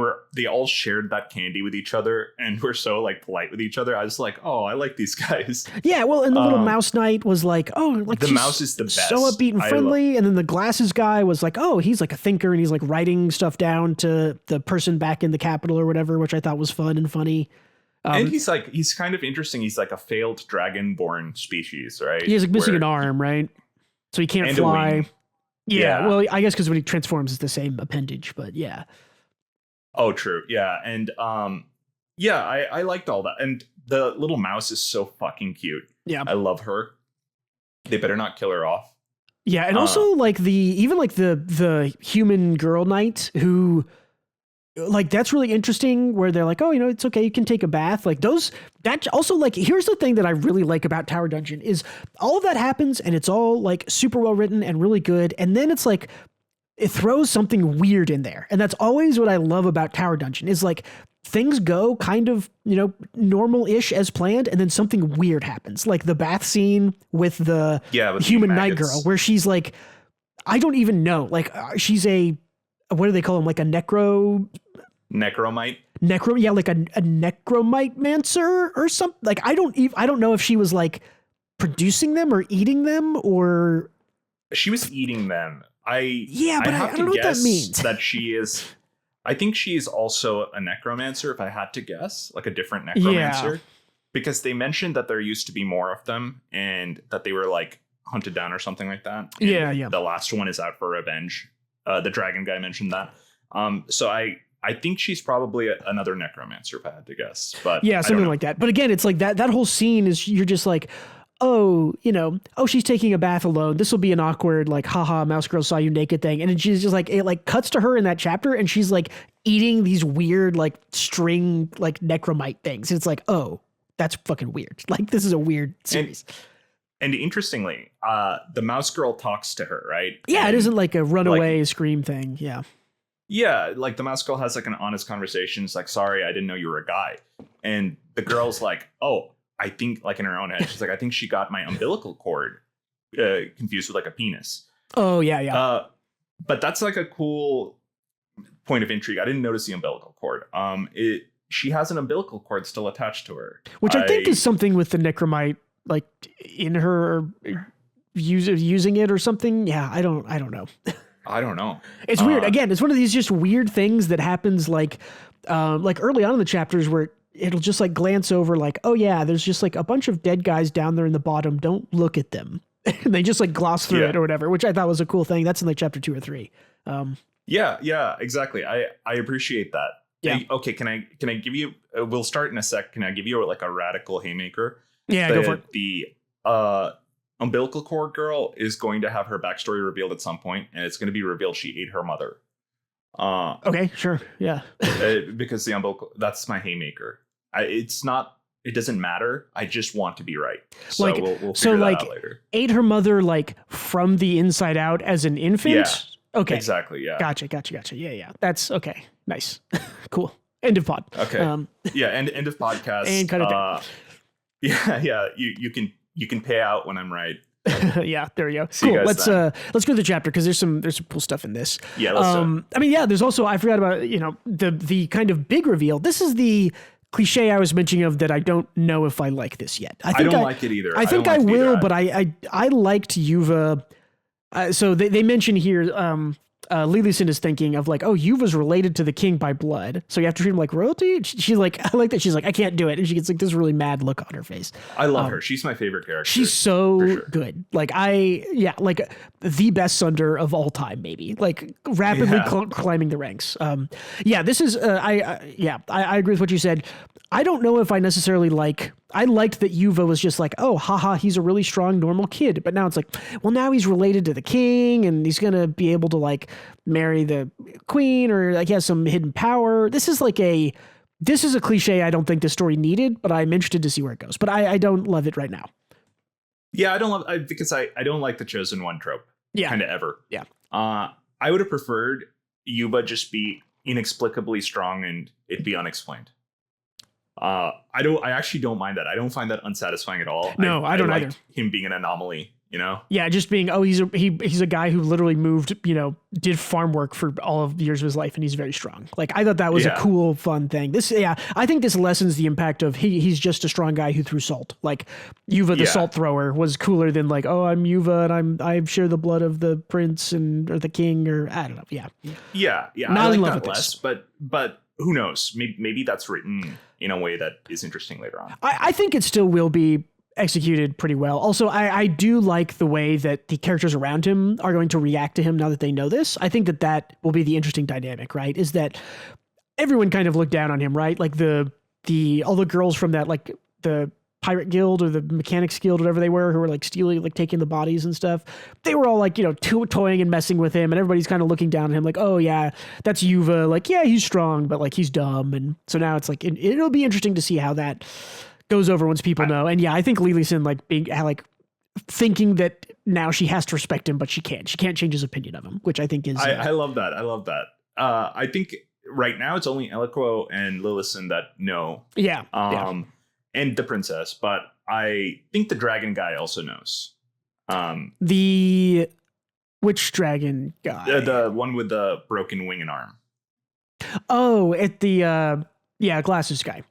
B: all shared that candy with each other and were so like polite with each other. I was like, oh, I like these guys.
A: Yeah, well, and the little mouse knight was like, oh, like
B: the mouse is the best,
A: so upbeat and friendly. And then the glasses guy was like, oh, he's like a thinker and he's like writing stuff down to the person back in the capital or whatever, which I thought was fun and funny.
B: And he's kind of interesting. He's like a failed dragon-born species, right?
A: He's like missing an arm, right? So he can't fly. Yeah, well, I guess because when he transforms, it's the same appendage, but yeah.
B: Oh, true. Yeah, and I liked all that, and the little mouse is so fucking cute.
A: Yeah,
B: I love her. They better not kill her off.
A: Yeah, and also like the human girl knight who like, that's really interesting where they're like, oh, it's okay, you can take a bath. Like that also, like, here's the thing that I really like about Tower Dungeon is all of that happens and it's all like super well written and really good. And then it's like, it throws something weird in there. And that's always what I love about Tower Dungeon is like things go kind of, normal-ish as planned. And then something weird happens. Like the bath scene with the human night girl where she's like, I don't even know. Like she's what do they call him? Like a necromite, like a necromite-mancer or something. Like I don't know if she was like producing them or eating them or
B: she was eating them. But
A: I don't know what that means.
B: That she is. I think she is also a necromancer. If I had to guess, like a different necromancer, because they mentioned that there used to be more of them and that they were like hunted down or something like that. And the last one is out for revenge. The dragon guy mentioned that. So I think she's probably another necromancer if I had to guess. But
A: something like that. But again, it's like that whole scene is you're just like, oh, she's taking a bath alone. This will be an awkward, like, haha, mouse girl saw you naked thing. And then she's just like, it like cuts to her in that chapter and she's like eating these weird, like string, like necromite things. And it's like, oh, that's fucking weird. Like, this is a weird series.
B: And interestingly, the mouse girl talks to her, right?
A: Yeah, it isn't like a runaway scream thing. Yeah.
B: Yeah, like the mouse girl has like an honest conversation. It's like, sorry, I didn't know you were a guy. And the girl's like, oh, I think, like in her own head, she's like, I think she got my umbilical cord confused with like a penis.
A: Oh, yeah.
B: But that's like a cool point of intrigue. I didn't notice the umbilical cord. She has an umbilical cord still attached to her.
A: Which I think is something with the necromite, like in her using it or something. Yeah, I don't know.
B: I don't know.
A: It's weird. Again, it's one of these just weird things that happens like early on in the chapters where it'll just like glance over like, oh yeah, there's just like a bunch of dead guys down there in the bottom. Don't look at them. And they just like gloss through it or whatever, which I thought was a cool thing. That's in like chapter 2 or 3.
B: Yeah, exactly. I appreciate that.
A: Yeah.
B: Okay. Can I give you, we'll start in a sec. Can I give you like a radical haymaker?
A: Yeah, go for it.
B: The umbilical cord girl is going to have her backstory revealed at some point, and it's going to be revealed she ate her mother.
A: Okay, sure. Yeah.
B: Because the umbilical, that's my haymaker. It doesn't matter. I just want to be right. So
A: like,
B: we'll figure that out later.
A: Ate her mother like from the inside out as an infant?
B: Yeah.
A: Okay.
B: Exactly. Yeah.
A: Gotcha. Yeah. That's okay. Nice. Cool. End of pod.
B: Okay. End of podcast.
A: And cut it down.
B: Yeah. You can pay out when I'm right.
A: Yeah, there we go.
B: See
A: cool. Let's go to the chapter because there's some cool stuff in this.
B: Yeah, let's do it.
A: I mean, yeah, there's also, I forgot about, the kind of big reveal. This is the cliche I was mentioning of that I don't know if I like this yet. I don't like
B: it either.
A: I think I will, but I liked Yuva. So they mention here, Lilison is thinking of like, oh, Yuva's related to the king by blood, so you have to treat him like royalty. She's like, I like that. She's like, I can't do it, and she gets like this really mad look on her face.
B: I love her. She's my favorite character.
A: She's so good. Like like the best Sunder of all time, maybe. Like rapidly climbing the ranks. This is I agree with what you said. I don't know if I necessarily I liked that Yuva was just like, oh, haha, he's a really strong, normal kid. But now it's like, well, now he's related to the king and he's going to be able to like marry the queen or like he has some hidden power. This is a cliche I don't think this story needed, but I'm interested to see where it goes. But I don't love it right now.
B: Yeah, I don't love it because I don't like the chosen one trope. Yeah. Kind of ever.
A: Yeah.
B: I would have preferred Yuba just be inexplicably strong and it be unexplained. I actually don't mind that. I don't find that unsatisfying at all.
A: No, I don't either.
B: Him being an anomaly,
A: Yeah, just being, oh, he's a guy who literally moved, did farm work for all of the years of his life, and he's very strong. Like I thought that was a cool, fun thing. I think this lessens the impact of he's just a strong guy who threw salt. Like Yuva the salt thrower was cooler than like, oh, I'm Yuva and I share the blood of the prince or the king or I don't know. Yeah.
B: Yeah.
A: Not
B: I
A: in
B: like
A: love
B: that
A: with
B: less, but who knows? Maybe that's written in a way that is interesting later on.
A: I think it still will be executed pretty well. Also, I do like the way that the characters around him are going to react to him now that they know this. I think that will be the interesting dynamic, right? Is that everyone kind of looked down on him, right? Like all the girls from that, like the pirate guild or the mechanics guild, whatever they were, who were like stealing, like taking the bodies and stuff. They were all like, toying and messing with him, and everybody's kind of looking down at him like, oh yeah, that's Yuva. Like, yeah, he's strong, but like he's dumb. And so now it's like, it'll be interesting to see how that goes over once people know. And yeah, I think Lily-san like being like thinking that now she has to respect him, but she can't change his opinion of him, which I think is,
B: I love that. I think right now it's only Eloquo and Lillison that know.
A: Yeah.
B: And the princess, but I think the dragon guy also knows.
A: Which dragon guy?
B: The one with the broken wing and arm.
A: Oh, at the glasses guy.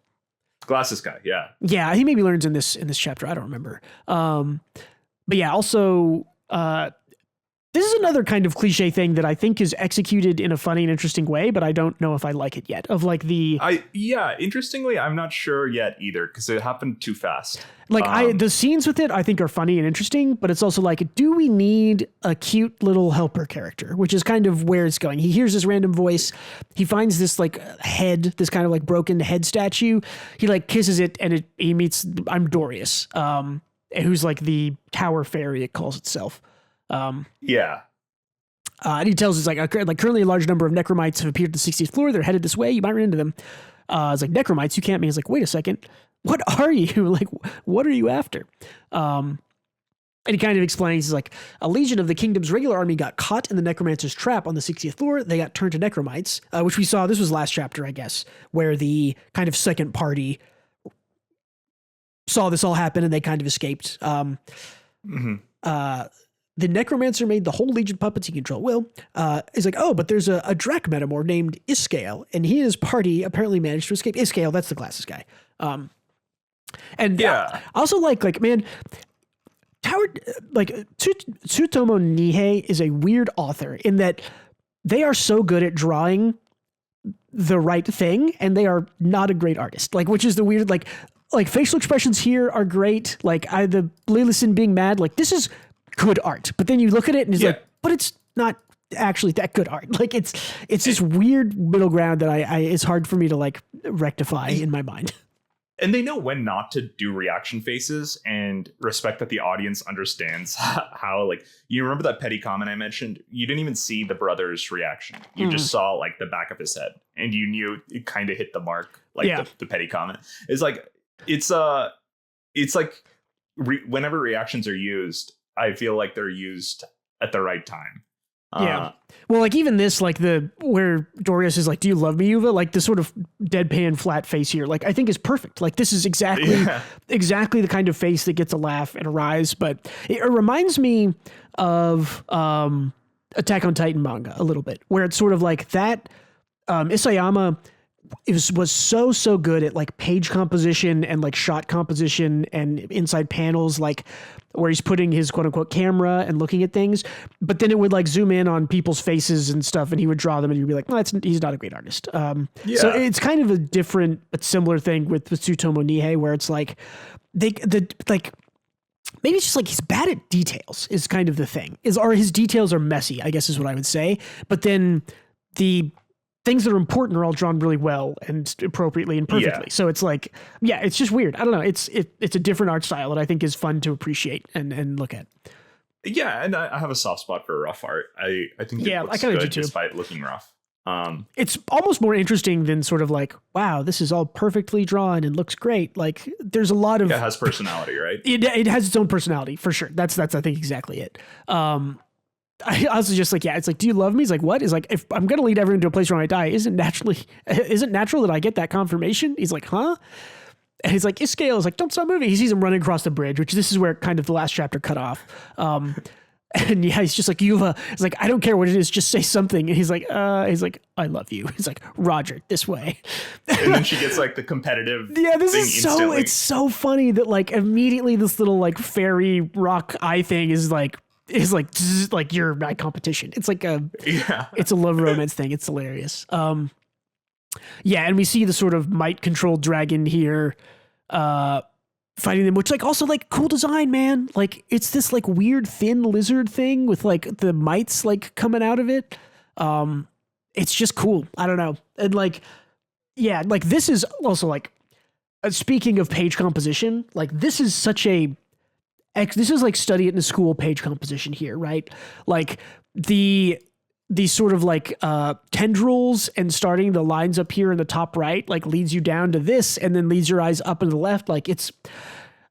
B: Glasses guy, yeah.
A: Yeah, he maybe learns in this chapter. I don't remember. But yeah, also this is another kind of cliche thing that I think is executed in a funny and interesting way, but I don't know if I like it yet. Of like
B: interestingly, I'm not sure yet either because it happened too fast.
A: Like the scenes with it, I think are funny and interesting, but it's also like, do we need a cute little helper character? Which is kind of where it's going. He hears this random voice. He finds this like head, this kind of like broken head statue. He like kisses it, and he meets Dorius, who's like the tower fairy, it calls itself.
B: And
A: he tells us like currently a large number of necromites have appeared at the 60th floor. They're headed this way. You might run into them. It's like, necromites, you can't mean. It's like, wait a second. What are you? Like, what are you after? And he kind of explains, he's like, a legion of the kingdom's regular army got caught in the necromancer's trap on the 60th floor. They got turned to necromites, which we saw. This was last chapter, I guess, where the kind of second party saw this all happen and they kind of escaped. The necromancer made the whole legion puppets he control. Will is like, oh, but there's a Drachmetamor named Iskael, and he and his party apparently managed to escape. Iskael, that's the glasses guy. I also like man, Tsutomu Nihei is a weird author in that they are so good at drawing the right thing, and they are not a great artist. Like, which is the weird like facial expressions here are great. Like the Lillison being mad, like this is good art, but then you look at it and it's like, but it's not actually that good art. Like it's this weird middle ground that I it's hard for me to like rectify in my mind.
B: And they know when not to do reaction faces and respect that the audience understands how, like, you remember that petty comment I mentioned? You didn't even see the brother's reaction. You just saw like the back of his head and you knew it kind of hit the mark. Like the petty comment. It's like, whenever reactions are used, I feel like they're used at the right time.
A: Well, like even this, like where Dorius is like, do you love me, Yuva? Like the sort of deadpan flat face here, like I think is perfect. Like this is exactly the kind of face that gets a laugh and a rise. But it reminds me of Attack on Titan manga a little bit, where it's sort of like that Isayama was so good at like page composition and like shot composition and inside panels, like where he's putting his quote unquote camera and looking at things, but then it would like zoom in on people's faces and stuff and he would draw them and you'd be like, well, he's not a great artist. So it's kind of a different but similar thing with Tsutomu Nihei, where it's like maybe it's just like he's bad at details is kind of the thing, or his details are messy, I guess is what I would say. But then the things that are important are all drawn really well and appropriately and perfectly. So it's like, it's just weird. I don't know. It's a different art style that I think is fun to appreciate and look at.
B: Yeah, and I have a soft spot for rough art. I think it looks good despite looking rough.
A: It's almost more interesting than sort of like, wow, this is all perfectly drawn and looks great. Like there's a lot of...
B: It has personality, right?
A: It has its own personality for sure. That's I think exactly it. I also just like, it's like, do you love me? He's like, what? Is like, if I'm going to lead everyone to a place where I die, isn't natural that I get that confirmation? He's like, huh? And he's like, Iskael is like, don't stop moving. He sees him running across the bridge, which this is where kind of the last chapter cut off. And he's just like, Yuva. He's like, I don't care what it is, just say something. And he's like, I love you. He's like, Roger, this way.
B: And then she gets like the competitive.
A: This is instantly. It's so funny that like immediately this little like fairy rock eye thing is like you're my competition. It's like it's a love romance thing. It's hilarious. And we see the sort of might controlled dragon here, fighting them, which like also like cool design, man. Like it's this like weird thin lizard thing with like the mites like coming out of it. It's just cool. I don't know. And like, like this is also like speaking of page composition, like this is like study it in school page composition here, right? Like the sort of like tendrils and starting the lines up here in the top right, like leads you down to this and then leads your eyes up and to the left. Like it's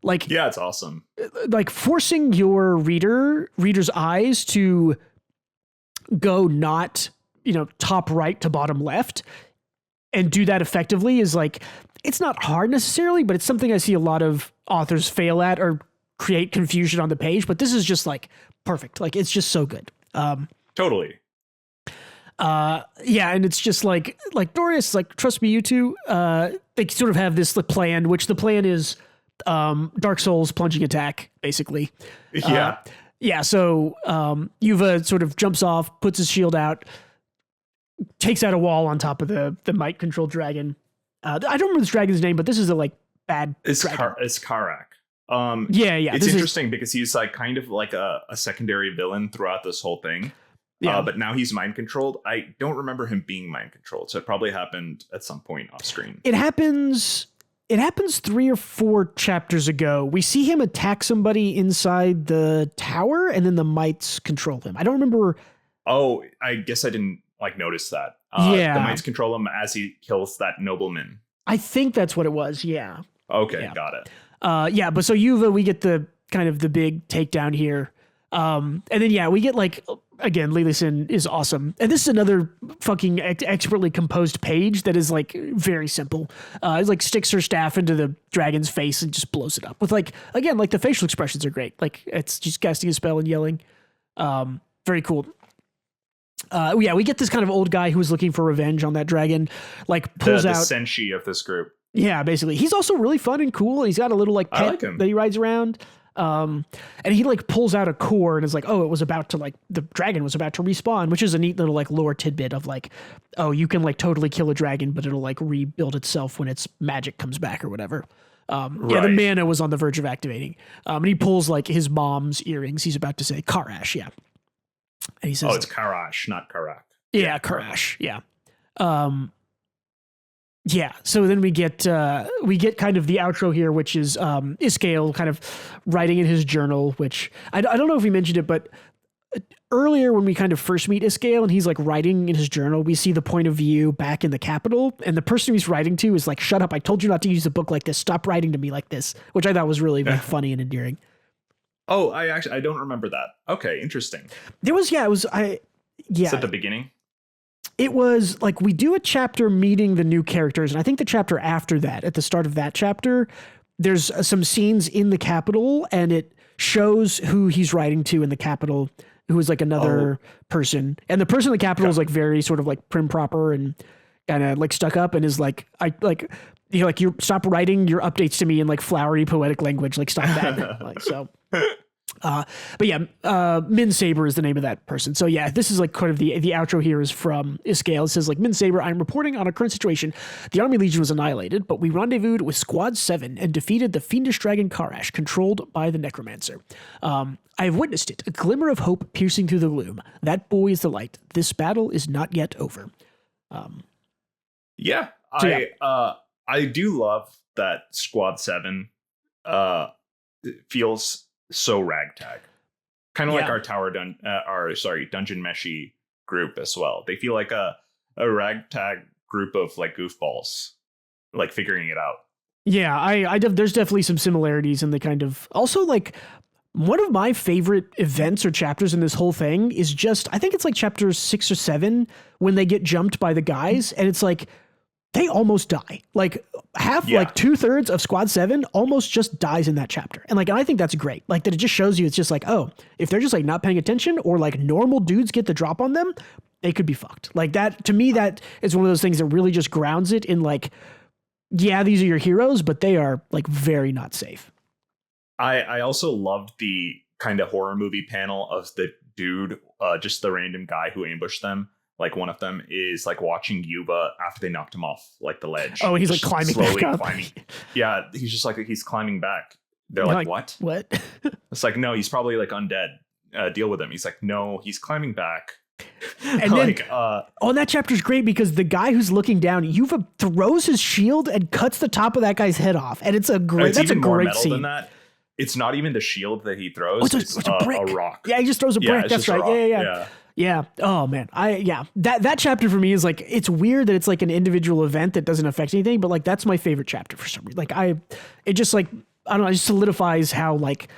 A: like,
B: yeah, it's awesome.
A: Like forcing your reader's eyes to go not, top right to bottom left and do that effectively is like, it's not hard necessarily, but it's something I see a lot of authors fail at or create confusion on the page. But this is just like perfect. Like it's just so good.
B: Totally.
A: Yeah, and it's just like Dorius, like trust me, you two. They sort of have this plan, which the plan is Dark Souls plunging attack, basically.
B: Yeah.
A: Yeah. So Yuva sort of jumps off, puts his shield out, takes out a wall on top of the might controlled dragon. I don't remember this dragon's name, but this is a like bad.
B: It's
A: dragon.
B: It's Karak.
A: Yeah.
B: It's interesting because he's like kind of like a secondary villain throughout this whole thing. Yeah. But now he's mind controlled. I don't remember him being mind controlled, so it probably happened at some point off screen.
A: It happens 3 or 4 chapters ago. We see him attack somebody inside the tower, and then the mites control him. I don't remember.
B: Oh, I guess I didn't like notice that.
A: Yeah,
B: the mites control him as he kills that nobleman.
A: I think that's what it was. Yeah.
B: Okay,
A: yeah.
B: Got it.
A: Yeah, but so Yuva, we get the kind of the big takedown here. And then, yeah, we get like, again, Lilisin is awesome. And this is another fucking expertly composed page that is like very simple. It like sticks her staff into the dragon's face and just blows it up with like, again, like the facial expressions are great. Like it's just casting a spell and yelling. Very cool. Yeah, we get this kind of old guy who's looking for revenge on that dragon, like pulls out
B: the Senshi of this group.
A: Yeah, basically. He's also really fun and cool. He's got a little like pet that he rides around. And he like pulls out a core and is like, oh, it was about to like the dragon was about to respawn, which is a neat little like lore tidbit of like, oh, you can like totally kill a dragon, but it'll like rebuild itself when its magic comes back or whatever. Yeah, the mana was on the verge of activating. And he pulls like his mom's earrings. He's about to say Karash, yeah. And he says,
B: oh, it's Karash, not Karak.
A: Yeah, Karash, yeah. Yeah, so then we get kind of the outro here, which is Iskael kind of writing in his journal, which I don't know if we mentioned it, but earlier when we kind of first meet Iskael and he's like writing in his journal, we see the point of view back in the capital, and the person he's writing to is like, shut up, I told you not to use a book like this, stop writing to me like this, which I thought was really like, funny and endearing.
B: Oh, I don't remember that. Okay, interesting.
A: It's
B: at the beginning?
A: It was like we do a chapter meeting the new characters, and I think the chapter after that, at the start of that chapter, there's some scenes in the capital, and it shows who he's writing to in the capital, who is like another person, and the person in the capital is like very sort of like prim proper and kind of like stuck up, and is like you stop writing your updates to me in like flowery poetic language, like stop that, like so. But yeah, Min Saber is the name of that person. So yeah, this is like kind of the outro here is from Iskael. It says like, Min Saber, I'm reporting on a current situation. The Army Legion was annihilated, but we rendezvoused with Squad 7 and defeated the fiendish dragon Karash, controlled by the Necromancer. I have witnessed it, a glimmer of hope piercing through the gloom. That boy is the light. This battle is not yet over.
B: Yeah, I do love that Squad 7 feels so ragtag, kind of like our Dungeon Meshi group as well. They feel like a ragtag group of like goofballs, like figuring it out.
A: Yeah, there's definitely some similarities in the kind of, also like one of my favorite events or chapters in this whole thing is just, I think it's like chapter 6 or 7 when they get jumped by the guys, and it's like they almost die. Like like 2/3 of Squad 7 almost just dies in that chapter. And like, I think that's great. Like that it just shows you, it's just like, oh, if they're just like not paying attention or like normal dudes get the drop on them, they could be fucked. Like that, to me, that is one of those things that really just grounds it in like, yeah, these are your heroes, but they are like very not safe.
B: I also loved the kind of horror movie panel of the dude, just the random guy who ambushed them. Like one of them is like watching Yuba after they knocked him off like the ledge.
A: Oh, he's like climbing back up.
B: Yeah, he's just like he's climbing back. They're like, what?
A: What?
B: It's like, no, he's probably like undead. Deal with him. He's like, no, he's climbing back.
A: And then, oh, that chapter's great because the guy who's looking down, Yuva throws his shield and cuts the top of that guy's head off, and it's a great. That's a great scene.
B: Than that. It's not even the shield that he throws.
A: It's a brick.
B: A rock.
A: Yeah, he just throws a brick. That's right. Yeah. Oh man. That chapter for me is like, it's weird that it's like an individual event that doesn't affect anything, but like that's my favorite chapter for some reason. Like it just like, I don't know, it just solidifies how like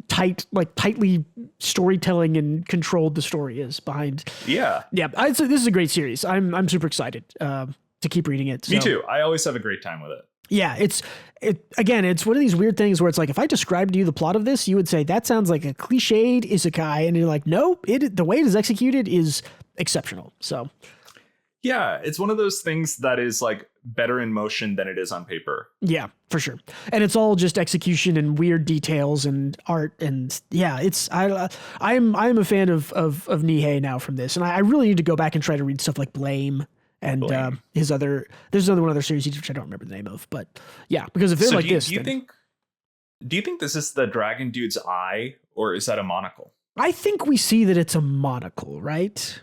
A: tightly storytelling and controlled the story is behind.
B: Yeah.
A: Yeah. This is a great series. I'm super excited to keep reading it.
B: Me too. I always have a great time with it.
A: Yeah, it's one of these weird things where it's like, if I described to you the plot of this, you would say that sounds like a cliched isekai, and you're like, no, the way it is executed is exceptional. So
B: yeah, it's one of those things that is like better in motion than it is on paper.
A: Yeah, for sure. And it's all just execution and weird details and art, and yeah, I'm a fan of Nihei now from this, and I really need to go back and try to read stuff like Blame. And there's another series which I don't remember the name of, but yeah, because if they're like this, do
B: you think this is the dragon dude's eye, or is that a monocle?
A: I think we see that it's a monocle, right?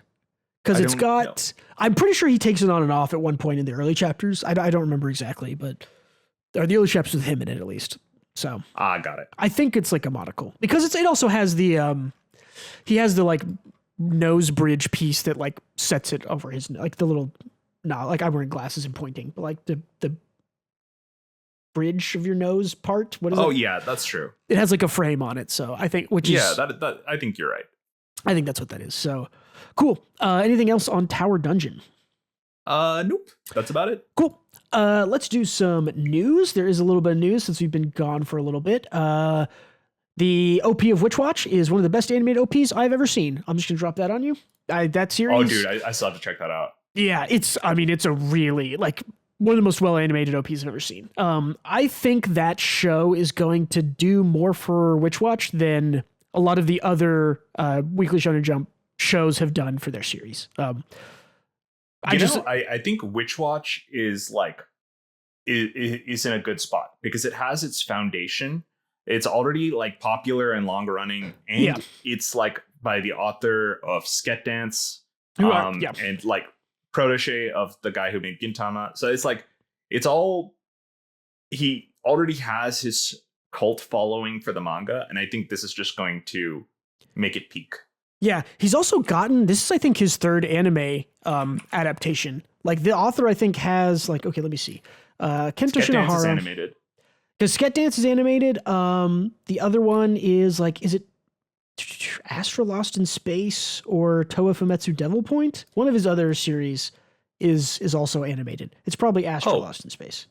A: Because it's got. No. I'm pretty sure he takes it on and off at one point in the early chapters. I don't remember exactly, but or the early chapters with him in it at least. So
B: got it.
A: I think it's like a monocle because it also has the he has the like nose bridge piece that like sets it over his like the little. No, like I'm wearing glasses and pointing, but like the bridge of your nose part. What is it?
B: Oh yeah, that's true.
A: It has like a frame on it, so I think
B: that I think you're right.
A: I think that's what that is. So cool. Anything else on Tower Dungeon?
B: Nope. That's about it.
A: Cool. Let's do some news. There is a little bit of news since we've been gone for a little bit. The OP of Witchwatch is one of the best animated OPs I've ever seen. I'm just gonna drop that on you. That series.
B: Oh, dude, I still have to check that out.
A: Yeah, it's a really like one of the most well animated OPs I've ever seen. I think that show is going to do more for Witchwatch than a lot of the other Weekly Shonen Jump shows have done for their series. I
B: think Witchwatch is like is in a good spot because it has its foundation. It's already like popular and long running, and it's like by the author of Sket Dance, and like protege of the guy who made Gintama. So it's like he already has his cult following for the manga, and I think this is just going to make it peak.
A: Yeah, he's also gotten this is I think his third anime adaptation. Like the author I think has like let me see. Kento
B: Sket Dance is
A: Shinohara
B: animated.
A: Because Sket Dance is animated. The other one is like, is it Astra Lost in Space or Toa Fumetsu Devil Point? One of his other series is also animated. It's probably Astra Lost in Space.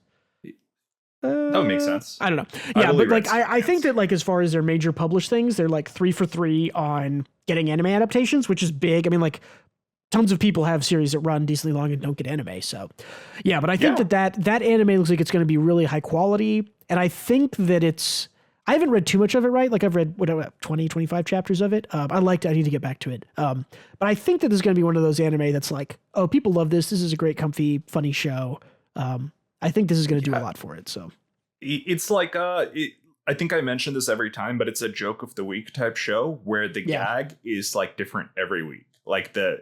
B: That would make sense.
A: I don't know. Yeah, but like I think that like as far as their major published things, they're like 3 for 3 on getting anime adaptations, which is big. I mean, like tons of people have series that run decently long and don't get anime. So yeah, but I think that anime looks like it's going to be really high quality. And I think that I haven't read too much of it, right? Like I've read 20, 25 chapters of it. I need to get back to it. But I think that this is going to be one of those anime that's like, oh, people love this. This is a great, comfy, funny show. I think this is going to do a lot for it. So
B: it's like, I think I mention this every time, but it's a joke of the week type show where the gag is like different every week. Like the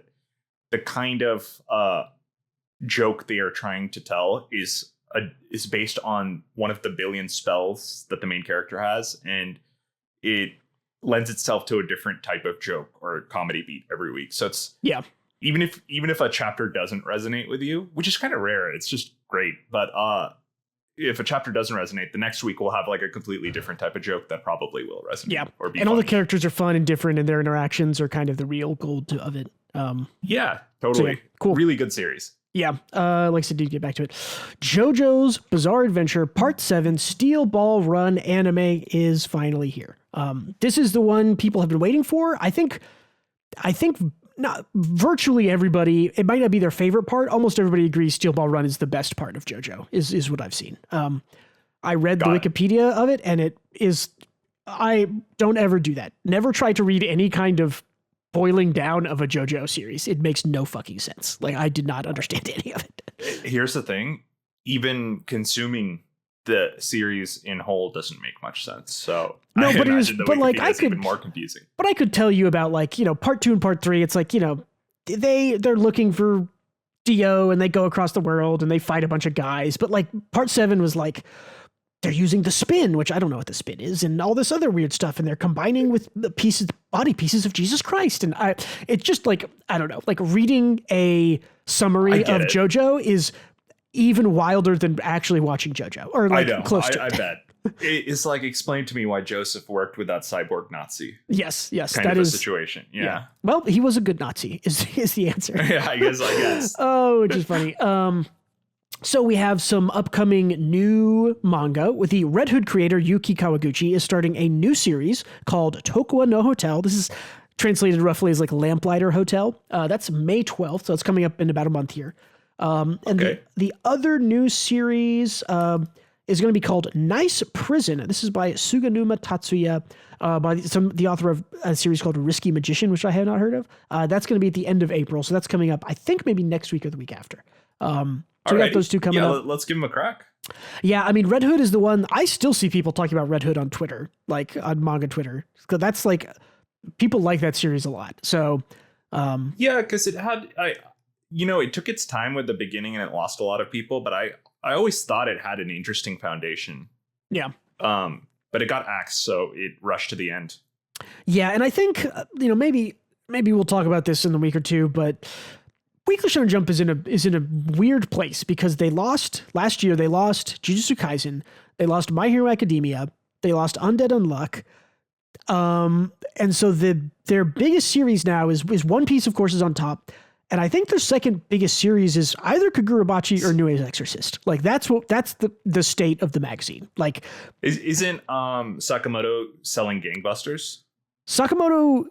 B: kind of joke they are trying to tell is based on one of the billion spells that the main character has, and it lends itself to a different type of joke or comedy beat every week. So it's even if a chapter doesn't resonate with you, which is kind of rare, it's just great. But if a chapter doesn't resonate, the next week we'll have like a completely different type of joke that probably will resonate. Yeah, or be
A: and
B: funny.
A: All the characters are fun and different, and their interactions are kind of the real gold of it.
B: Yeah, totally. So cool. Really good series.
A: Yeah, like I said, did get back to it. JoJo's Bizarre Adventure Part 7 Steel Ball Run anime is finally here. This is the one people have been waiting for. I think not virtually everybody, it might not be their favorite part. Almost everybody agrees Steel Ball Run is the best part of JoJo, is what I've seen. I read the Wikipedia of it, and it is, I don't ever do that. Never try to read any kind of boiling down of a JoJo series. It makes no fucking sense. Like, I did not understand any of it.
B: Here's the thing. Even consuming the series in whole doesn't make much sense. So
A: no, but it is, but like I could
B: even more confusing.
A: But I could tell you about like, part 2 and part 3. It's like, they're looking for Dio and they go across the world and they fight a bunch of guys. But like part 7 was like, they're using the spin, which I don't know what the spin is, and all this other weird stuff. And they're combining with the body pieces of Jesus Christ. And it's just like, I don't know, like reading a summary of JoJo is even wilder than actually watching JoJo, or like close to it.
B: I bet. It's like, explain to me why Joseph worked with that cyborg Nazi.
A: Yes,
B: kind of a situation. Yeah.
A: Well, he was a good Nazi is the answer.
B: Yeah, I guess.
A: Oh, which is funny. So we have some upcoming new manga with the Red Hood creator Yuki Kawaguchi is starting a new series called Tokuwa no Hotel. This is translated roughly as like Lamplighter Hotel. That's May 12th, so it's coming up in about a month here. And the other new series is going to be called Nice Prison. This is by Suganuma Tatsuya, by the author of a series called Risky Magician, which I have not heard of. That's going to be at the end of April, so that's coming up, I think, maybe next week or the week after. So we got those two coming up.
B: Let's give them a crack.
A: Yeah, I mean, Red Hood is the one. I still see people talking about Red Hood on Twitter, like on manga Twitter. Because that's like, people like that series a lot. So,
B: yeah, because it had, it took its time with the beginning and it lost a lot of people. But I always thought it had an interesting foundation.
A: Yeah.
B: But it got axed, so it rushed to the end.
A: Yeah, and I think maybe we'll talk about this in a week or two, but Weekly Shonen Jump is in a weird place because last year they lost Jujutsu Kaisen, they lost My Hero Academia, they lost Undead Unluck, and so their biggest series now is One Piece, of course, is on top, and I think their second biggest series is either Kagurabachi or Nue's Exorcist. Like that's the state of the magazine. Like,
B: isn't Sakamoto selling gangbusters?
A: Sakamoto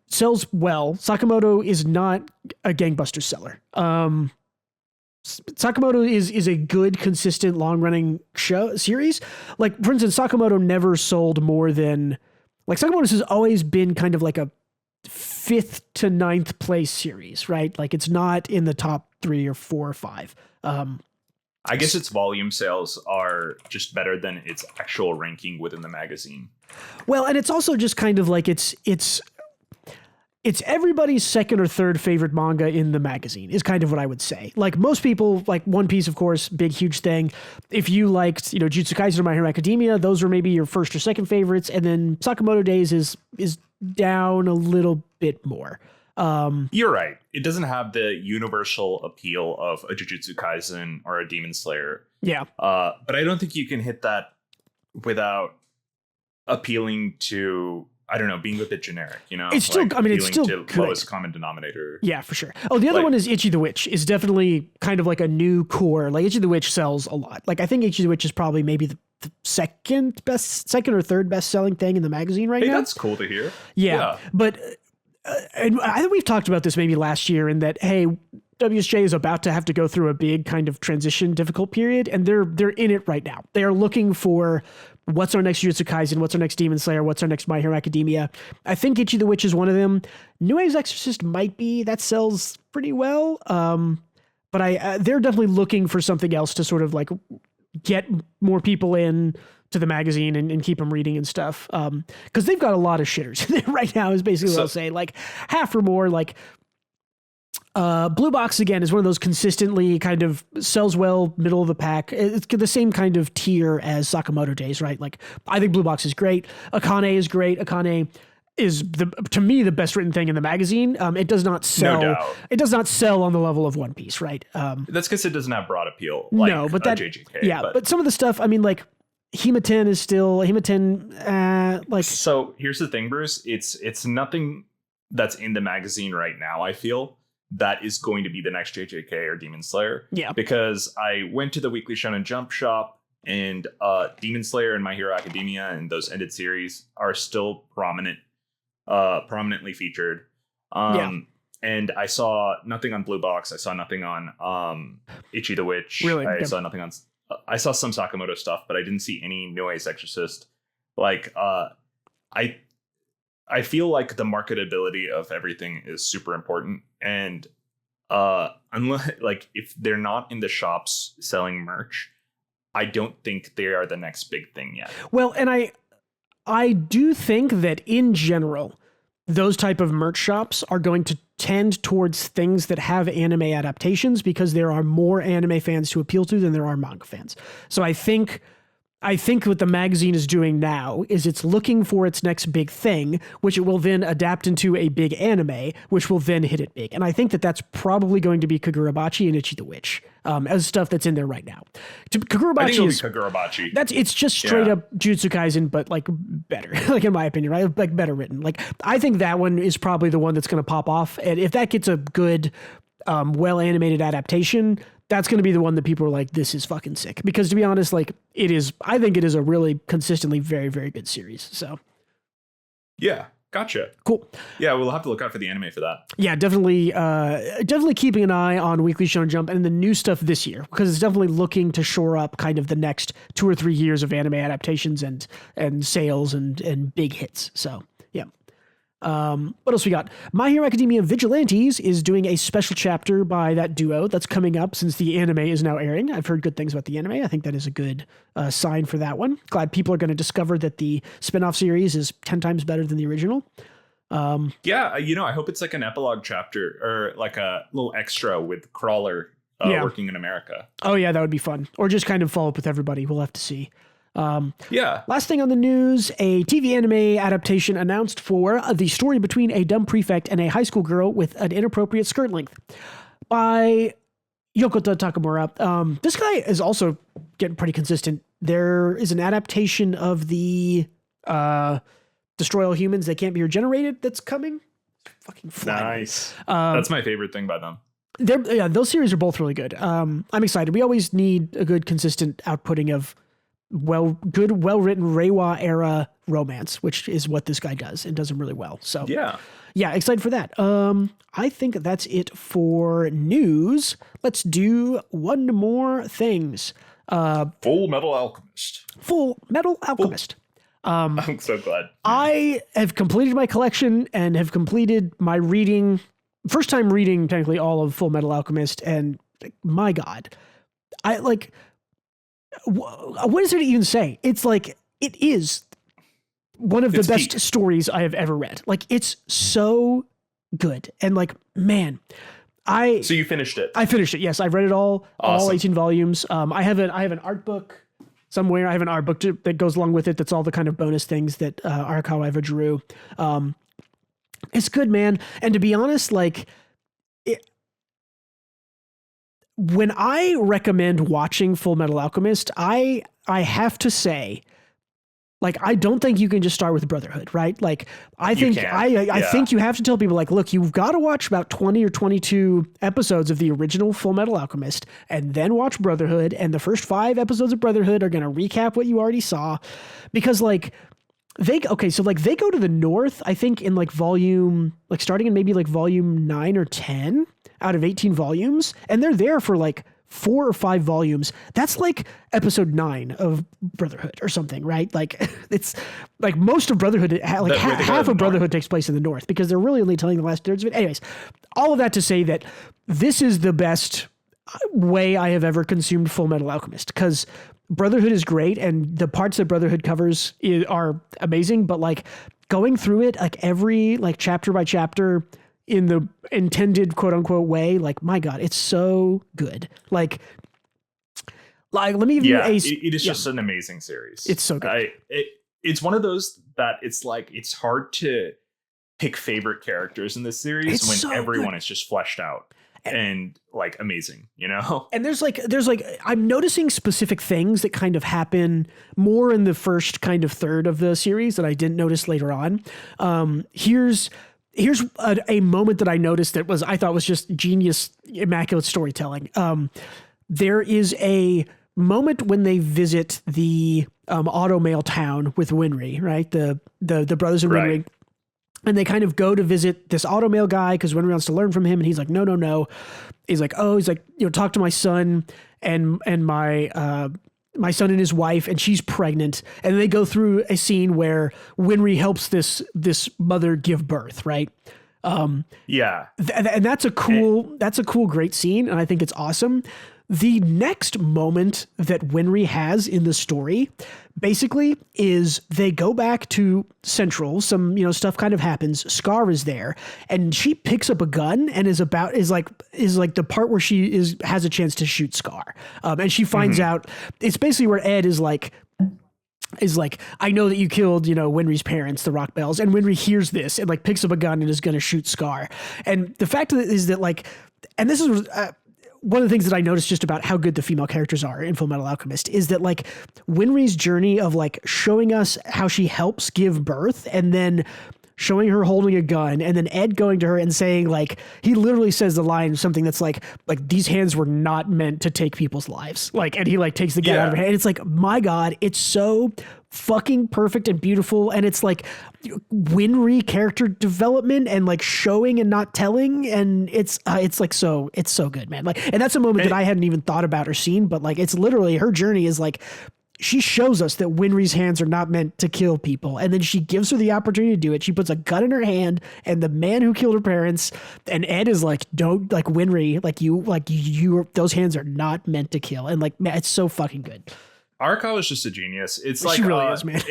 A: sells well. Sakamoto is not a gangbuster seller. Sakamoto is a good, consistent, long-running series. Like, for instance, Sakamoto never sold more than... Like, Sakamoto has always been kind of like a 5th to 9th place series, right? Like, it's not in the top 3 or 4 or 5.
B: I guess its volume sales are just better than its actual ranking within the magazine.
A: Well, and it's also just kind of like it's everybody's second or third favorite manga in the magazine is kind of what I would say. Like most people, like One Piece, of course, big, huge thing. If you liked, Jujutsu Kaisen or My Hero Academia, those were maybe your first or second favorites. And then Sakamoto Days is down a little bit more.
B: You're right. It doesn't have the universal appeal of a Jujutsu Kaisen or a Demon Slayer.
A: Yeah.
B: But I don't think you can hit that without appealing to, I don't know, being a bit generic, It's still,
A: like it's still
B: to
A: good.
B: Lowest common denominator.
A: Yeah, for sure. Oh, the other one is Ichi the Witch is definitely kind of like a new core. Like Ichi the Witch sells a lot. Like I think Ichi the Witch is probably maybe the second or third best selling thing in the magazine right now.
B: That's cool to hear.
A: Yeah. But and I think we've talked about this maybe last year in that, hey, WSJ is about to have to go through a big kind of transition difficult period, and they're in it right now. They are looking for what's our next Jujutsu Kaisen, what's our next Demon Slayer, what's our next My Hero Academia. I think Ichi the Witch is one of them. Nue's Exorcist might be. That sells pretty well. But they're definitely looking for something else to sort of like get more people in to the magazine and keep them reading and stuff. Because they've got a lot of shitters right now is basically what I'll say. Like half or more, like Blue Box, again, is one of those consistently kind of sells well, middle of the pack. It's the same kind of tier as Sakamoto Days, right? Like, I think Blue Box is great. Akane is great. Akane is, to me, the best written thing in the magazine. It does not sell.
B: No doubt.
A: It does not sell on the level of One Piece, right?
B: That's because it doesn't have broad appeal. Like
A: no, but that
B: JJK.
A: Yeah, but some of the stuff, I mean, like Hematen is still like.
B: So here's the thing, Bruce. It's nothing that's in the magazine right now, I feel, that is going to be the next JJK or Demon Slayer.
A: Yeah.
B: Because I went to the Weekly Shonen Jump shop, and Demon Slayer and My Hero Academia and those ended series are still prominently featured. And I saw nothing on Blue Box. I saw nothing on Ichi the Witch.
A: Really?
B: I saw nothing on. I saw some Sakamoto stuff, but I didn't see any Nue's Exorcist. Like, I feel like the marketability of everything is super important, and unless, like, if they're not in the shops selling merch, I don't think they are the next big thing yet.
A: Well, and I do think that in general, those type of merch shops are going to tend towards things that have anime adaptations because there are more anime fans to appeal to than there are manga fans. So I think what the magazine is doing now is it's looking for its next big thing, which it will then adapt into a big anime, which will then hit it big. And I think that that's probably going to be Kagurabachi and Ichi the Witch, as stuff that's in there right now. Kagurabachi
B: I think it'll be Kagurabachi.
A: It's just straight up Jujutsu Kaisen, but like better, like in my opinion, right? Like better written. Like I think that one is probably the one that's going to pop off. And if that gets a good, well animated adaptation, that's going to be the one that people are like, this is fucking sick. Because to be honest, like I think it is a really consistently very, very good series. So.
B: Yeah. Gotcha.
A: Cool.
B: Yeah. We'll have to look out for the anime for that.
A: Yeah, definitely keeping an eye on Weekly Shonen Jump and the new stuff this year, because it's definitely looking to shore up kind of the next 2 or 3 years of anime adaptations and sales and big hits. So yeah. What else we got? My Hero Academia Vigilantes is doing a special chapter by that duo that's coming up since the anime is now airing. I've heard good things about the anime. I think that is a good sign for that one. Glad people are going to discover that the spinoff series is 10 times better than the original.
B: Yeah, I hope it's like an epilogue chapter or like a little extra with Crawler working in America.
A: Oh yeah, that would be fun. Or just kind of follow up with everybody. We'll have to see.
B: Last
A: thing on the news, a TV anime adaptation announced for the story between a dumb prefect and a high school girl with an inappropriate skirt length by Yokota Takamura. This guy is also getting pretty consistent. There is an adaptation of the Destroy All Humans They Can't Be Regenerated that's coming. Fucking fly.
B: Nice. That's my favorite thing by them.
A: Those series are both really good. I'm excited. We always need a good, consistent outputting of well-written Reiwa era romance, which is what this guy does and does them really well. So yeah, excited for that. I think that's it for news. Let's do one more things.
B: Full Metal Alchemist. I'm so glad.
A: I have completed my collection and have completed my reading. First time reading technically all of Full Metal Alchemist, and my God, I like. What is there to even say? It's like, it is one of the best stories I have ever read. Like, it's so good. And like, man, So
B: you finished it?
A: I finished it. Yes. I've read it all 18 volumes. I have an art book somewhere. I have an art book that goes along with it. That's all the kind of bonus things that Arakawa ever drew. It's good, man. And to be honest, like, when I recommend watching Full Metal Alchemist, I have to say, like, I don't think you can just start with Brotherhood, right? Like, I think you have to tell people, like, look, you've got to watch about 20 or 22 episodes of the original Full Metal Alchemist and then watch Brotherhood. And the first 5 episodes of Brotherhood are going to recap what you already saw, because like they go to the north, I think in like starting in maybe like volume 9 or 10 out of 18 volumes, and they're there for like 4 or 5 volumes. That's like episode 9 of Brotherhood or something, right? Like, it's like most of Brotherhood, like half of Brotherhood takes place in the north, because they're really only telling the last thirds of it. Anyways, all of that to say that this is the best way I have ever consumed Full Metal Alchemist, because Brotherhood is great and the parts that Brotherhood covers are amazing, but like going through it, like every like chapter by chapter in the intended quote unquote way, like, my God, it's so good. Like let me give you
B: it is just an amazing series.
A: It's so good.
B: It's one of those that it's like, it's hard to pick favorite characters in this series when everyone is just fleshed out and like amazing, you know? And
A: there's like, I'm noticing specific things that kind of happen more in the first kind of third of the series that I didn't notice later on. Here's a moment that I noticed that I thought was just genius, immaculate storytelling. There is a moment when they visit the auto mail town with Winry, right? The brothers of Winry. And they kind of go to visit this auto mail guy because Winry wants to learn from him. And he's like, no. He's like, talk to my son and my son and his wife, and she's pregnant. And they go through a scene where Winry helps this mother give birth, right? And that's a cool, great scene. And I think it's awesome. The next moment that Winry has in the story basically is they go back to Central. Some, stuff kind of happens. Scar is there, and she picks up a gun and is like the part where she has a chance to shoot Scar. And she finds out it's basically where Ed is like, I know that you killed, Winry's parents, the Rock Bells. And Winry hears this and like picks up a gun and is going to shoot Scar. And the fact of it is that like, and this is one of the things that I noticed just about how good the female characters are in Fullmetal Alchemist is that like Winry's journey of like showing us how she helps give birth and then showing her holding a gun and then Ed going to her and saying like, he literally says the line, something that's like these hands were not meant to take people's lives. Like, and he like takes the gun out of her hand. And it's like, my God, it's so fucking perfect and beautiful. And it's like Winry character development and like showing and not telling. And it's so good, man. Like, and that's a moment that I hadn't even thought about or seen, but like, it's literally her journey is like, she shows us that Winry's hands are not meant to kill people. And then she gives her the opportunity to do it. She puts a gun in her hand and the man who killed her parents and Ed is like, don't like Winry, you, those hands are not meant to kill. And like, man, it's so fucking good.
B: Arakawa is just a genius. It's like,
A: she really is, man.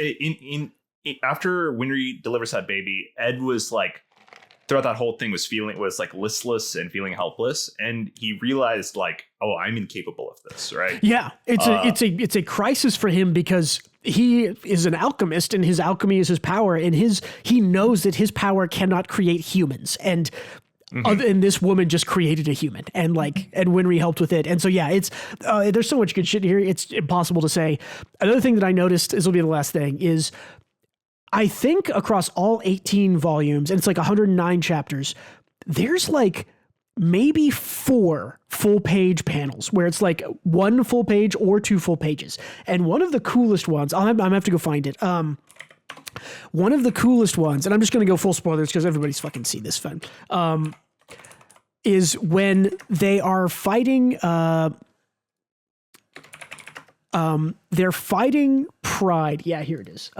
B: After Winry delivers that baby, Ed was like, throughout that whole thing was like listless and feeling helpless, and he realized like, oh, I'm incapable of this, right?
A: Yeah, it's a crisis for him because he is an alchemist and his alchemy is his power, and he knows that his power cannot create humans, and and this woman just created a human, and Winry helped with it, and so yeah, it's there's so much good shit here. It's impossible to say. Another thing that I noticed, this will be the last thing, is I think across all 18 volumes, and it's like 109 chapters, there's like maybe 4 full page panels where it's like 1 full page or 2 full pages. And one of the coolest ones, I'm gonna have to go find it. One of the coolest ones, and I'm just going to go full spoilers because everybody's fucking seen this fun, is when they are fighting, they're fighting Pride. Yeah, here it is.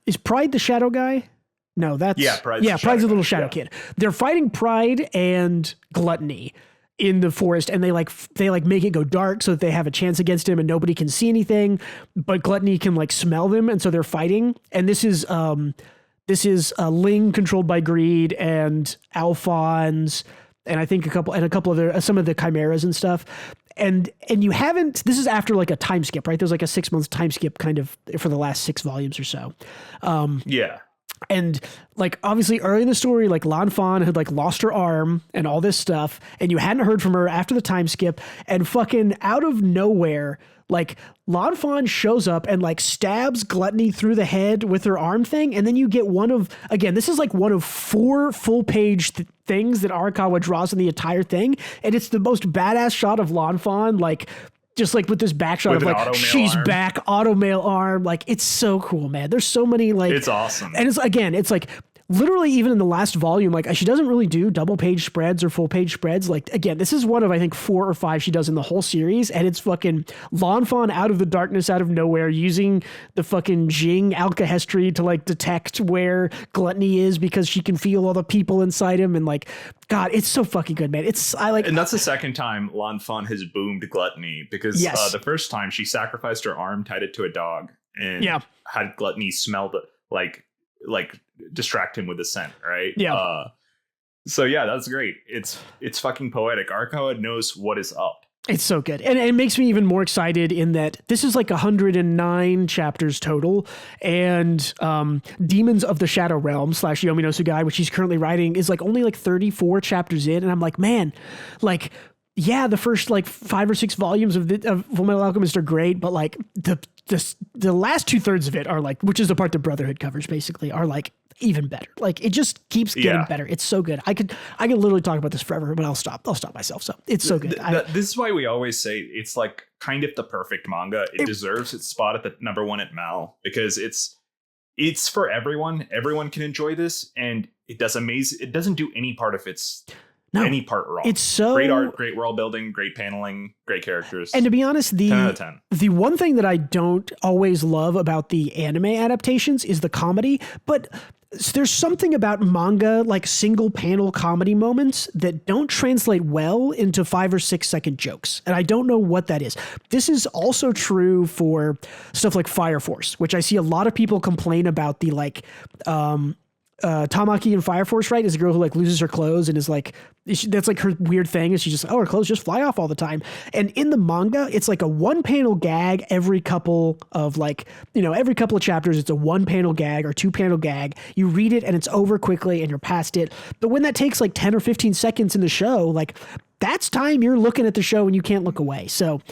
A: Is Pride the shadow guy? No, that's Pride's the little shadow kid. They're fighting Pride and Gluttony in the forest, and they make it go dark so that they have a chance against him and nobody can see anything, but Gluttony can like smell them, and so they're fighting. And this is Ling controlled by greed and Alphonse and I think a couple other some of the chimeras and stuff. And you haven't, this is after like a time skip, right? There's like a 6 months time skip kind of for the last 6 volumes or so.
B: Yeah.
A: And like, obviously early in the story, like Lan Fan had like lost her arm and all this stuff. And you hadn't heard from her after the time skip, and fucking out of nowhere, like Lan Fan shows up and like stabs Gluttony through the head with her arm thing. And then you get this is like one of 4 full page things that Arakawa draws in the entire thing. And it's the most badass shot of Lan Fan, like just like with this back shot of like, she's back, auto mail arm. Like, it's so cool, man. There's so many like,
B: it's awesome.
A: And it's like, literally even in the last volume, like she doesn't really do double page spreads or full page spreads. Like, again, this is one of, I think 4 or 5 she does in the whole series. And it's fucking Lan Fan out of the darkness, out of nowhere, using the fucking Jing alkahestry to like detect where Gluttony is because she can feel all the people inside him. And like, God, it's so fucking good, man. And
B: that's the second time Lan Fan has boomed Gluttony, because the first time she sacrificed her arm, tied it to a dog, and had Gluttony smell the like distract him with the scent, right?
A: Yeah.
B: So yeah, that's great. It's fucking poetic. Arakawa knows what is up.
A: It's so good. And it makes me even more excited in that this is like 109 chapters total, and Demons of the Shadow Realm / Yomi no Sugai, which he's currently writing, is like only like 34 chapters in. And I'm like, man, like, yeah, the first like 5 or 6 volumes of Fullmetal Alchemist are great, but like the last 2/3 of it are like, which is the part that Brotherhood covers basically, are like even better. Like, it just keeps getting better. It's so good. I could literally talk about this forever, but I'll stop myself. So it's so good.
B: This is why we always say it's like kind of the perfect manga. It deserves its spot at the number 1 at Mal, because it's for everyone. Everyone can enjoy this, and it does amazing. It doesn't do any part of its any part wrong.
A: It's so
B: great art, great world building, great paneling, great characters.
A: And to be honest,
B: 10 out of 10.
A: The one thing that I don't always love about the anime adaptations is the comedy, but there's something about manga, like single panel comedy moments that don't translate well into 5 or 6 second jokes. And I don't know what that is. This is also true for stuff like Fire Force, which I see a lot of people complain about the like, Tamaki in Fire Force, right, is a girl who like loses her clothes and is like, that's like her weird thing, is she just, her clothes just fly off all the time. And in the manga, it's like a one panel gag every couple of like, every couple of chapters, it's a one panel gag or 2 panel gag. You read it and it's over quickly and you're past it. But when that takes like 10 or 15 seconds in the show, like that's time you're looking at the show and you can't look away. So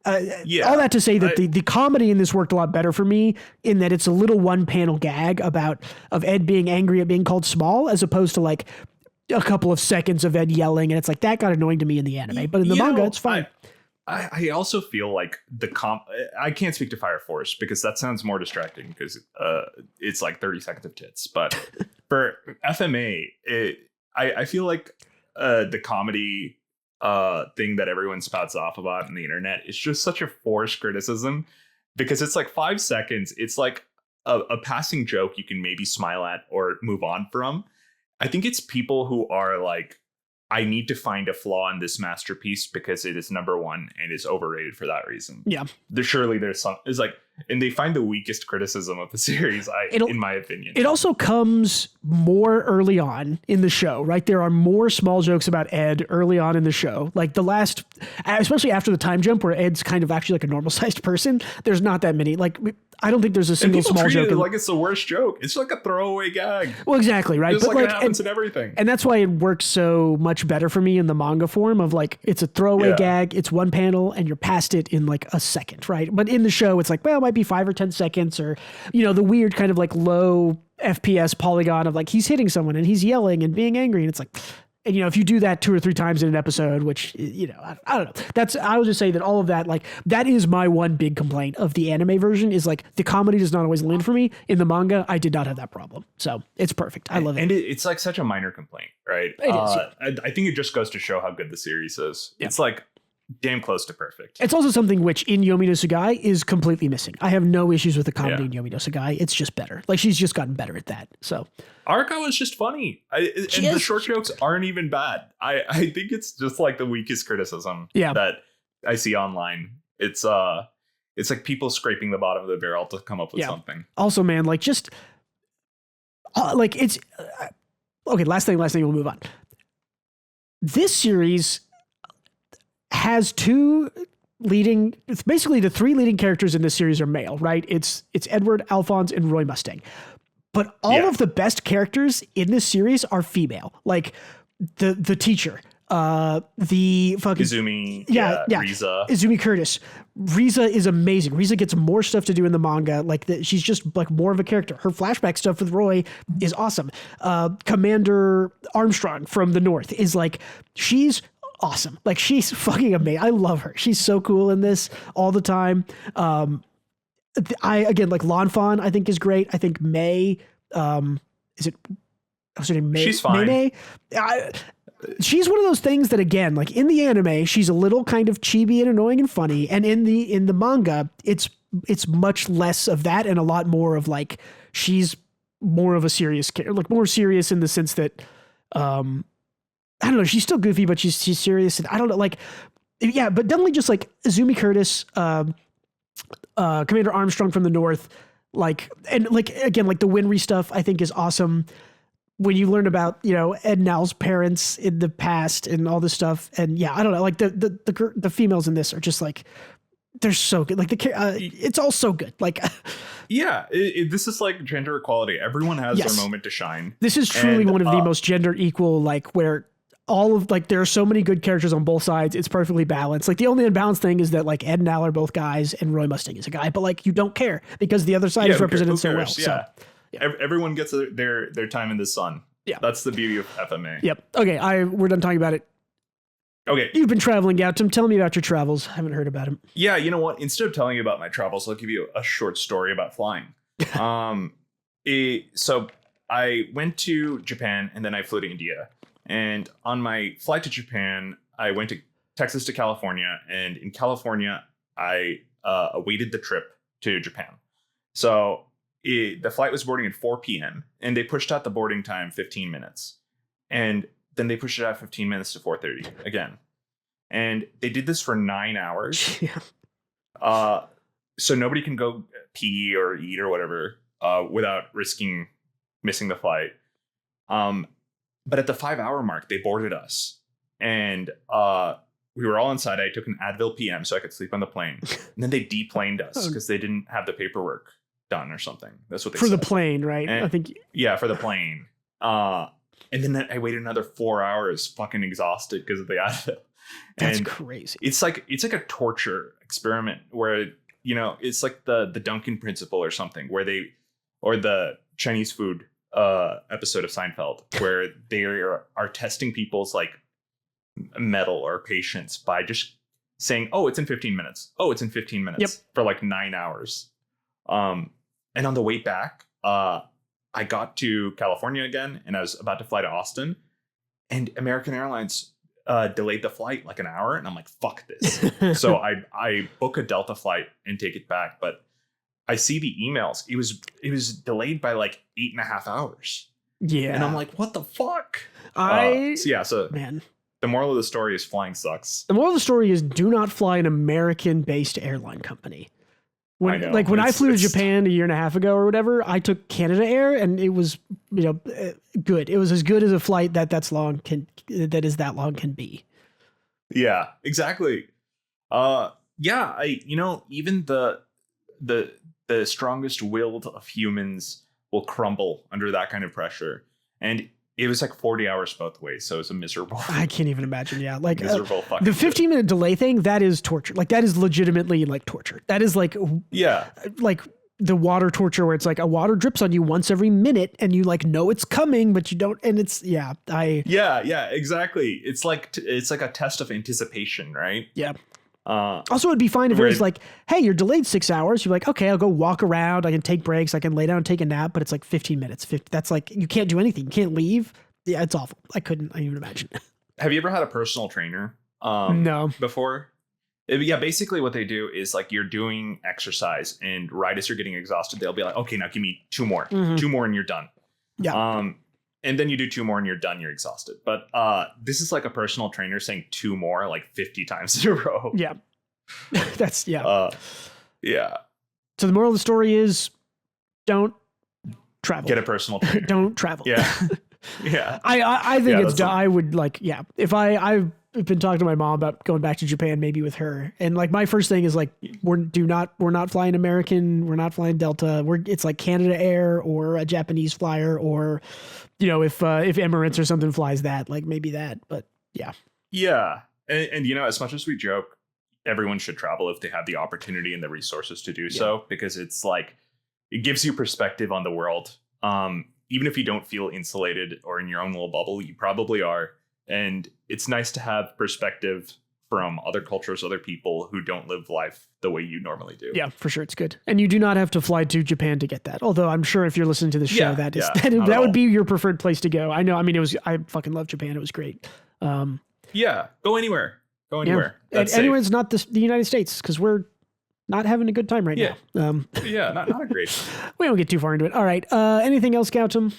A: all that to say that the comedy in this worked a lot better for me in that it's a little one panel gag of Ed being angry at being called small, as opposed to like a couple of seconds of Ed yelling. And it's like, that got annoying to me in the anime, but in the manga, it's fine.
B: I also feel like I can't speak to Fire Force because that sounds more distracting because it's like 30 seconds of tits. But for FMA, I feel like the comedy thing that everyone spouts off about on the internet is just such a forced criticism because it's like 5 seconds. It's like a passing joke you can maybe smile at or move on from. I think it's people who are like, I need to find a flaw in this masterpiece because it is number one and is overrated for that reason. Yeah. There's some, it's like, and they find the weakest criticism of the series, in my opinion.
A: It also comes more early on in the show, right? There are more small jokes about Ed early on in the show. Like the last, especially after the time jump where Ed's kind of actually like a normal sized person, there's not that many. Like, I don't think there's a single small joke.
B: Like it's the worst joke. It's like a throwaway gag.
A: Well, exactly, right?
B: But like it happens in everything.
A: And that's why it works so much better for me in the manga form of like, it's a throwaway gag, it's one panel, and you're past it in like a second, right? But in the show, it's like, well, it might be 5 or 10 seconds or, the weird kind of like low FPS polygon of like, he's hitting someone and he's yelling and being angry. And it's like, and if you do that 2 or 3 times in an episode, which, I don't know, I will just say that all of that, like, that is my one big complaint of the anime version is like the comedy does not always land for me. In the manga, I did not have that problem. So it's perfect. I love it.
B: And it's like such a minor complaint, right? It is. I think it just goes to show how good the series is. Yeah. It's like damn close to perfect.
A: It's also something which in Yomi no Sugai is completely missing. I have no issues with the comedy in Yomi no Sugai. It's just better. Like she's just gotten better at that. So
B: Arakawa is just funny. The short jokes aren't even bad. I think it's just like the weakest criticism that I see online. It's like people scraping the bottom of the barrel to come up with something.
A: Also, man, like just like it's okay. Last thing, we'll move on. This series has basically the 3 leading characters in this series are male, right? It's Edward, Alphonse, and Roy Mustang. But all of the best characters in this series are female. Like the teacher, the fucking
B: Izumi, Riza.
A: Izumi Curtis. Riza is amazing. Riza gets more stuff to do in the manga. Like she's just like more of a character. Her flashback stuff with Roy is awesome. Commander Armstrong from the North is like, she's awesome. Like she's fucking amazing. I love her. She's so cool in this all the time. Again, like Lanfan, I think is great. I think May, what's her name? May,
B: she's fine.
A: May. She's one of those things that again, like in the anime, she's a little kind of chibi and annoying and funny. And in the manga, it's much less of that and a lot more of like, she's more of a serious character, like more serious in the sense that, I don't know. She's still goofy, but she's serious. And I don't know, like, yeah, but definitely just like Izumi Curtis, Commander Armstrong from the North, like, and like, again, like the Winry stuff I think is awesome. When you learn about, Ed and Al's parents in the past and all this stuff. And yeah, I don't know, like the females in this are just like, they're so good. Like it's all so good. Like,
B: yeah, this is like gender equality. Everyone has their moment to shine.
A: This is truly one of the most gender equal, like where all of like, there are so many good characters on both sides. It's perfectly balanced. Like the only unbalanced thing is that like Ed and Al are both guys and Roy Mustang is a guy, but like you don't care because the other side is represented so well. So
B: everyone gets their time in the sun. Yeah. That's the beauty of FMA.
A: Yep. Okay. We're done talking about it.
B: Okay.
A: You've been traveling, Gautam. Tell me about your travels. I haven't heard about them.
B: Yeah. You know what? Instead of telling you about my travels, I'll give you a short story about flying. So I went to Japan and then I flew to India. And on my flight to Japan, I went to Texas to California, and in California, I awaited the trip to Japan. So the flight was boarding at 4 p.m. and they pushed out the boarding time 15 minutes. And then they pushed it out 15 minutes to 4:30 again. And they did this for 9 hours.
A: Yeah.
B: So nobody can go pee or eat or whatever without risking missing the flight. But at the 5-hour mark, they boarded us. And we were all inside. I took an Advil PM so I could sleep on the plane. And then they deplaned us because they didn't have the paperwork done or something. That's what they
A: said.
B: For
A: the plane, right?
B: And,
A: I think.
B: Yeah, for the plane. And then I waited another 4 hours, fucking exhausted because of the Advil.
A: That's
B: and
A: crazy.
B: It's like a torture experiment where, it's like the Duncan principle or something or the Chinese food episode of Seinfeld where they are testing people's like mettle or patience by just saying, oh, it's in 15 minutes. Oh, it's in 15 minutes for like 9 hours. And on the way back, I got to California again and I was about to fly to Austin, and American Airlines delayed the flight like an hour, and I'm like, fuck this. So I book a Delta flight and take it back. But I see the emails. It was delayed by like 8.5 hours.
A: Yeah.
B: And I'm like, what the fuck? So
A: man.
B: The moral of the story is flying sucks.
A: The moral of the story is do not fly an American-based airline company. When I flew to Japan a year and a half ago or whatever, I took Canada Air, and it was, good. It was as good as a flight that is that long can be.
B: Yeah, exactly. Even the strongest willed of humans will crumble under that kind of pressure. And it was like 40 hours both ways, so it was a miserable.
A: I can't even imagine. Yeah, like
B: miserable fucking
A: the 15-minute delay thing. That is torture. Like that is legitimately like torture. That is like like the water torture where it's like a water drips on you once every minute, and you like know it's coming, but you don't. And it's
B: exactly. It's like a test of anticipation, right?
A: Yeah. Also, it'd be fine if it was like, hey, you're delayed 6 hours. You're like, okay, I'll go walk around. I can take breaks. I can lay down and take a nap. But it's like 15 minutes. That's like, you can't do anything. You can't leave. Yeah, it's awful. I couldn't even imagine.
B: Have you ever had a personal trainer?
A: No.
B: Before? Basically what they do is like you're doing exercise, and right as you're getting exhausted, they'll be like, okay, now give me 2 more.
A: Mm-hmm.
B: 2 more and you're done.
A: Yeah.
B: And then you do 2 more and you're done. You're exhausted. But this is like a personal trainer saying 2 more like 50 times in a row.
A: Yeah. That's
B: yeah.
A: So the moral of the story is don't travel.
B: Get a personal trainer.
A: Don't travel.
B: Yeah. Yeah.
A: I think it's I would like, if I've been talking to my mom about going back to Japan, maybe with her. And like my first thing is like, we're not flying American. We're not flying Delta. It's like Canada Air or a Japanese flyer, or, if Emirates or something flies that, like maybe that, but yeah.
B: Yeah. And as much as we joke, everyone should travel if they have the opportunity and the resources to do so, because it's like, it gives you perspective on the world. Even if you don't feel insulated or in your own little bubble, you probably are. And it's nice to have perspective from other cultures, other people who don't live life the way you normally do.
A: Yeah, for sure. It's good. And you do not have to fly to Japan to get that. Although I'm sure if you're listening to the show, that would be your preferred place to go. I know. I mean, I fucking love Japan. It was great.
B: Go anywhere. Go anywhere.
A: Yeah. Anywhere's not the United States, because we're not having a good time right now.
B: Not a great.
A: We don't get too far into it. All right. Anything else, Gautam?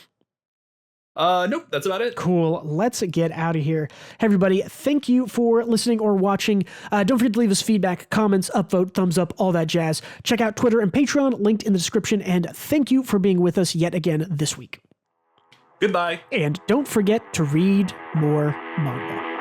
B: Nope, that's about it.
A: Cool. Let's get out of here. Hey, everybody. Thank you for listening or watching. Don't forget to leave us feedback, comments, upvote, thumbs up, all that jazz. Check out Twitter and Patreon, linked in the description. And thank you for being with us yet again this week.
B: Goodbye.
A: And don't forget to read more manga.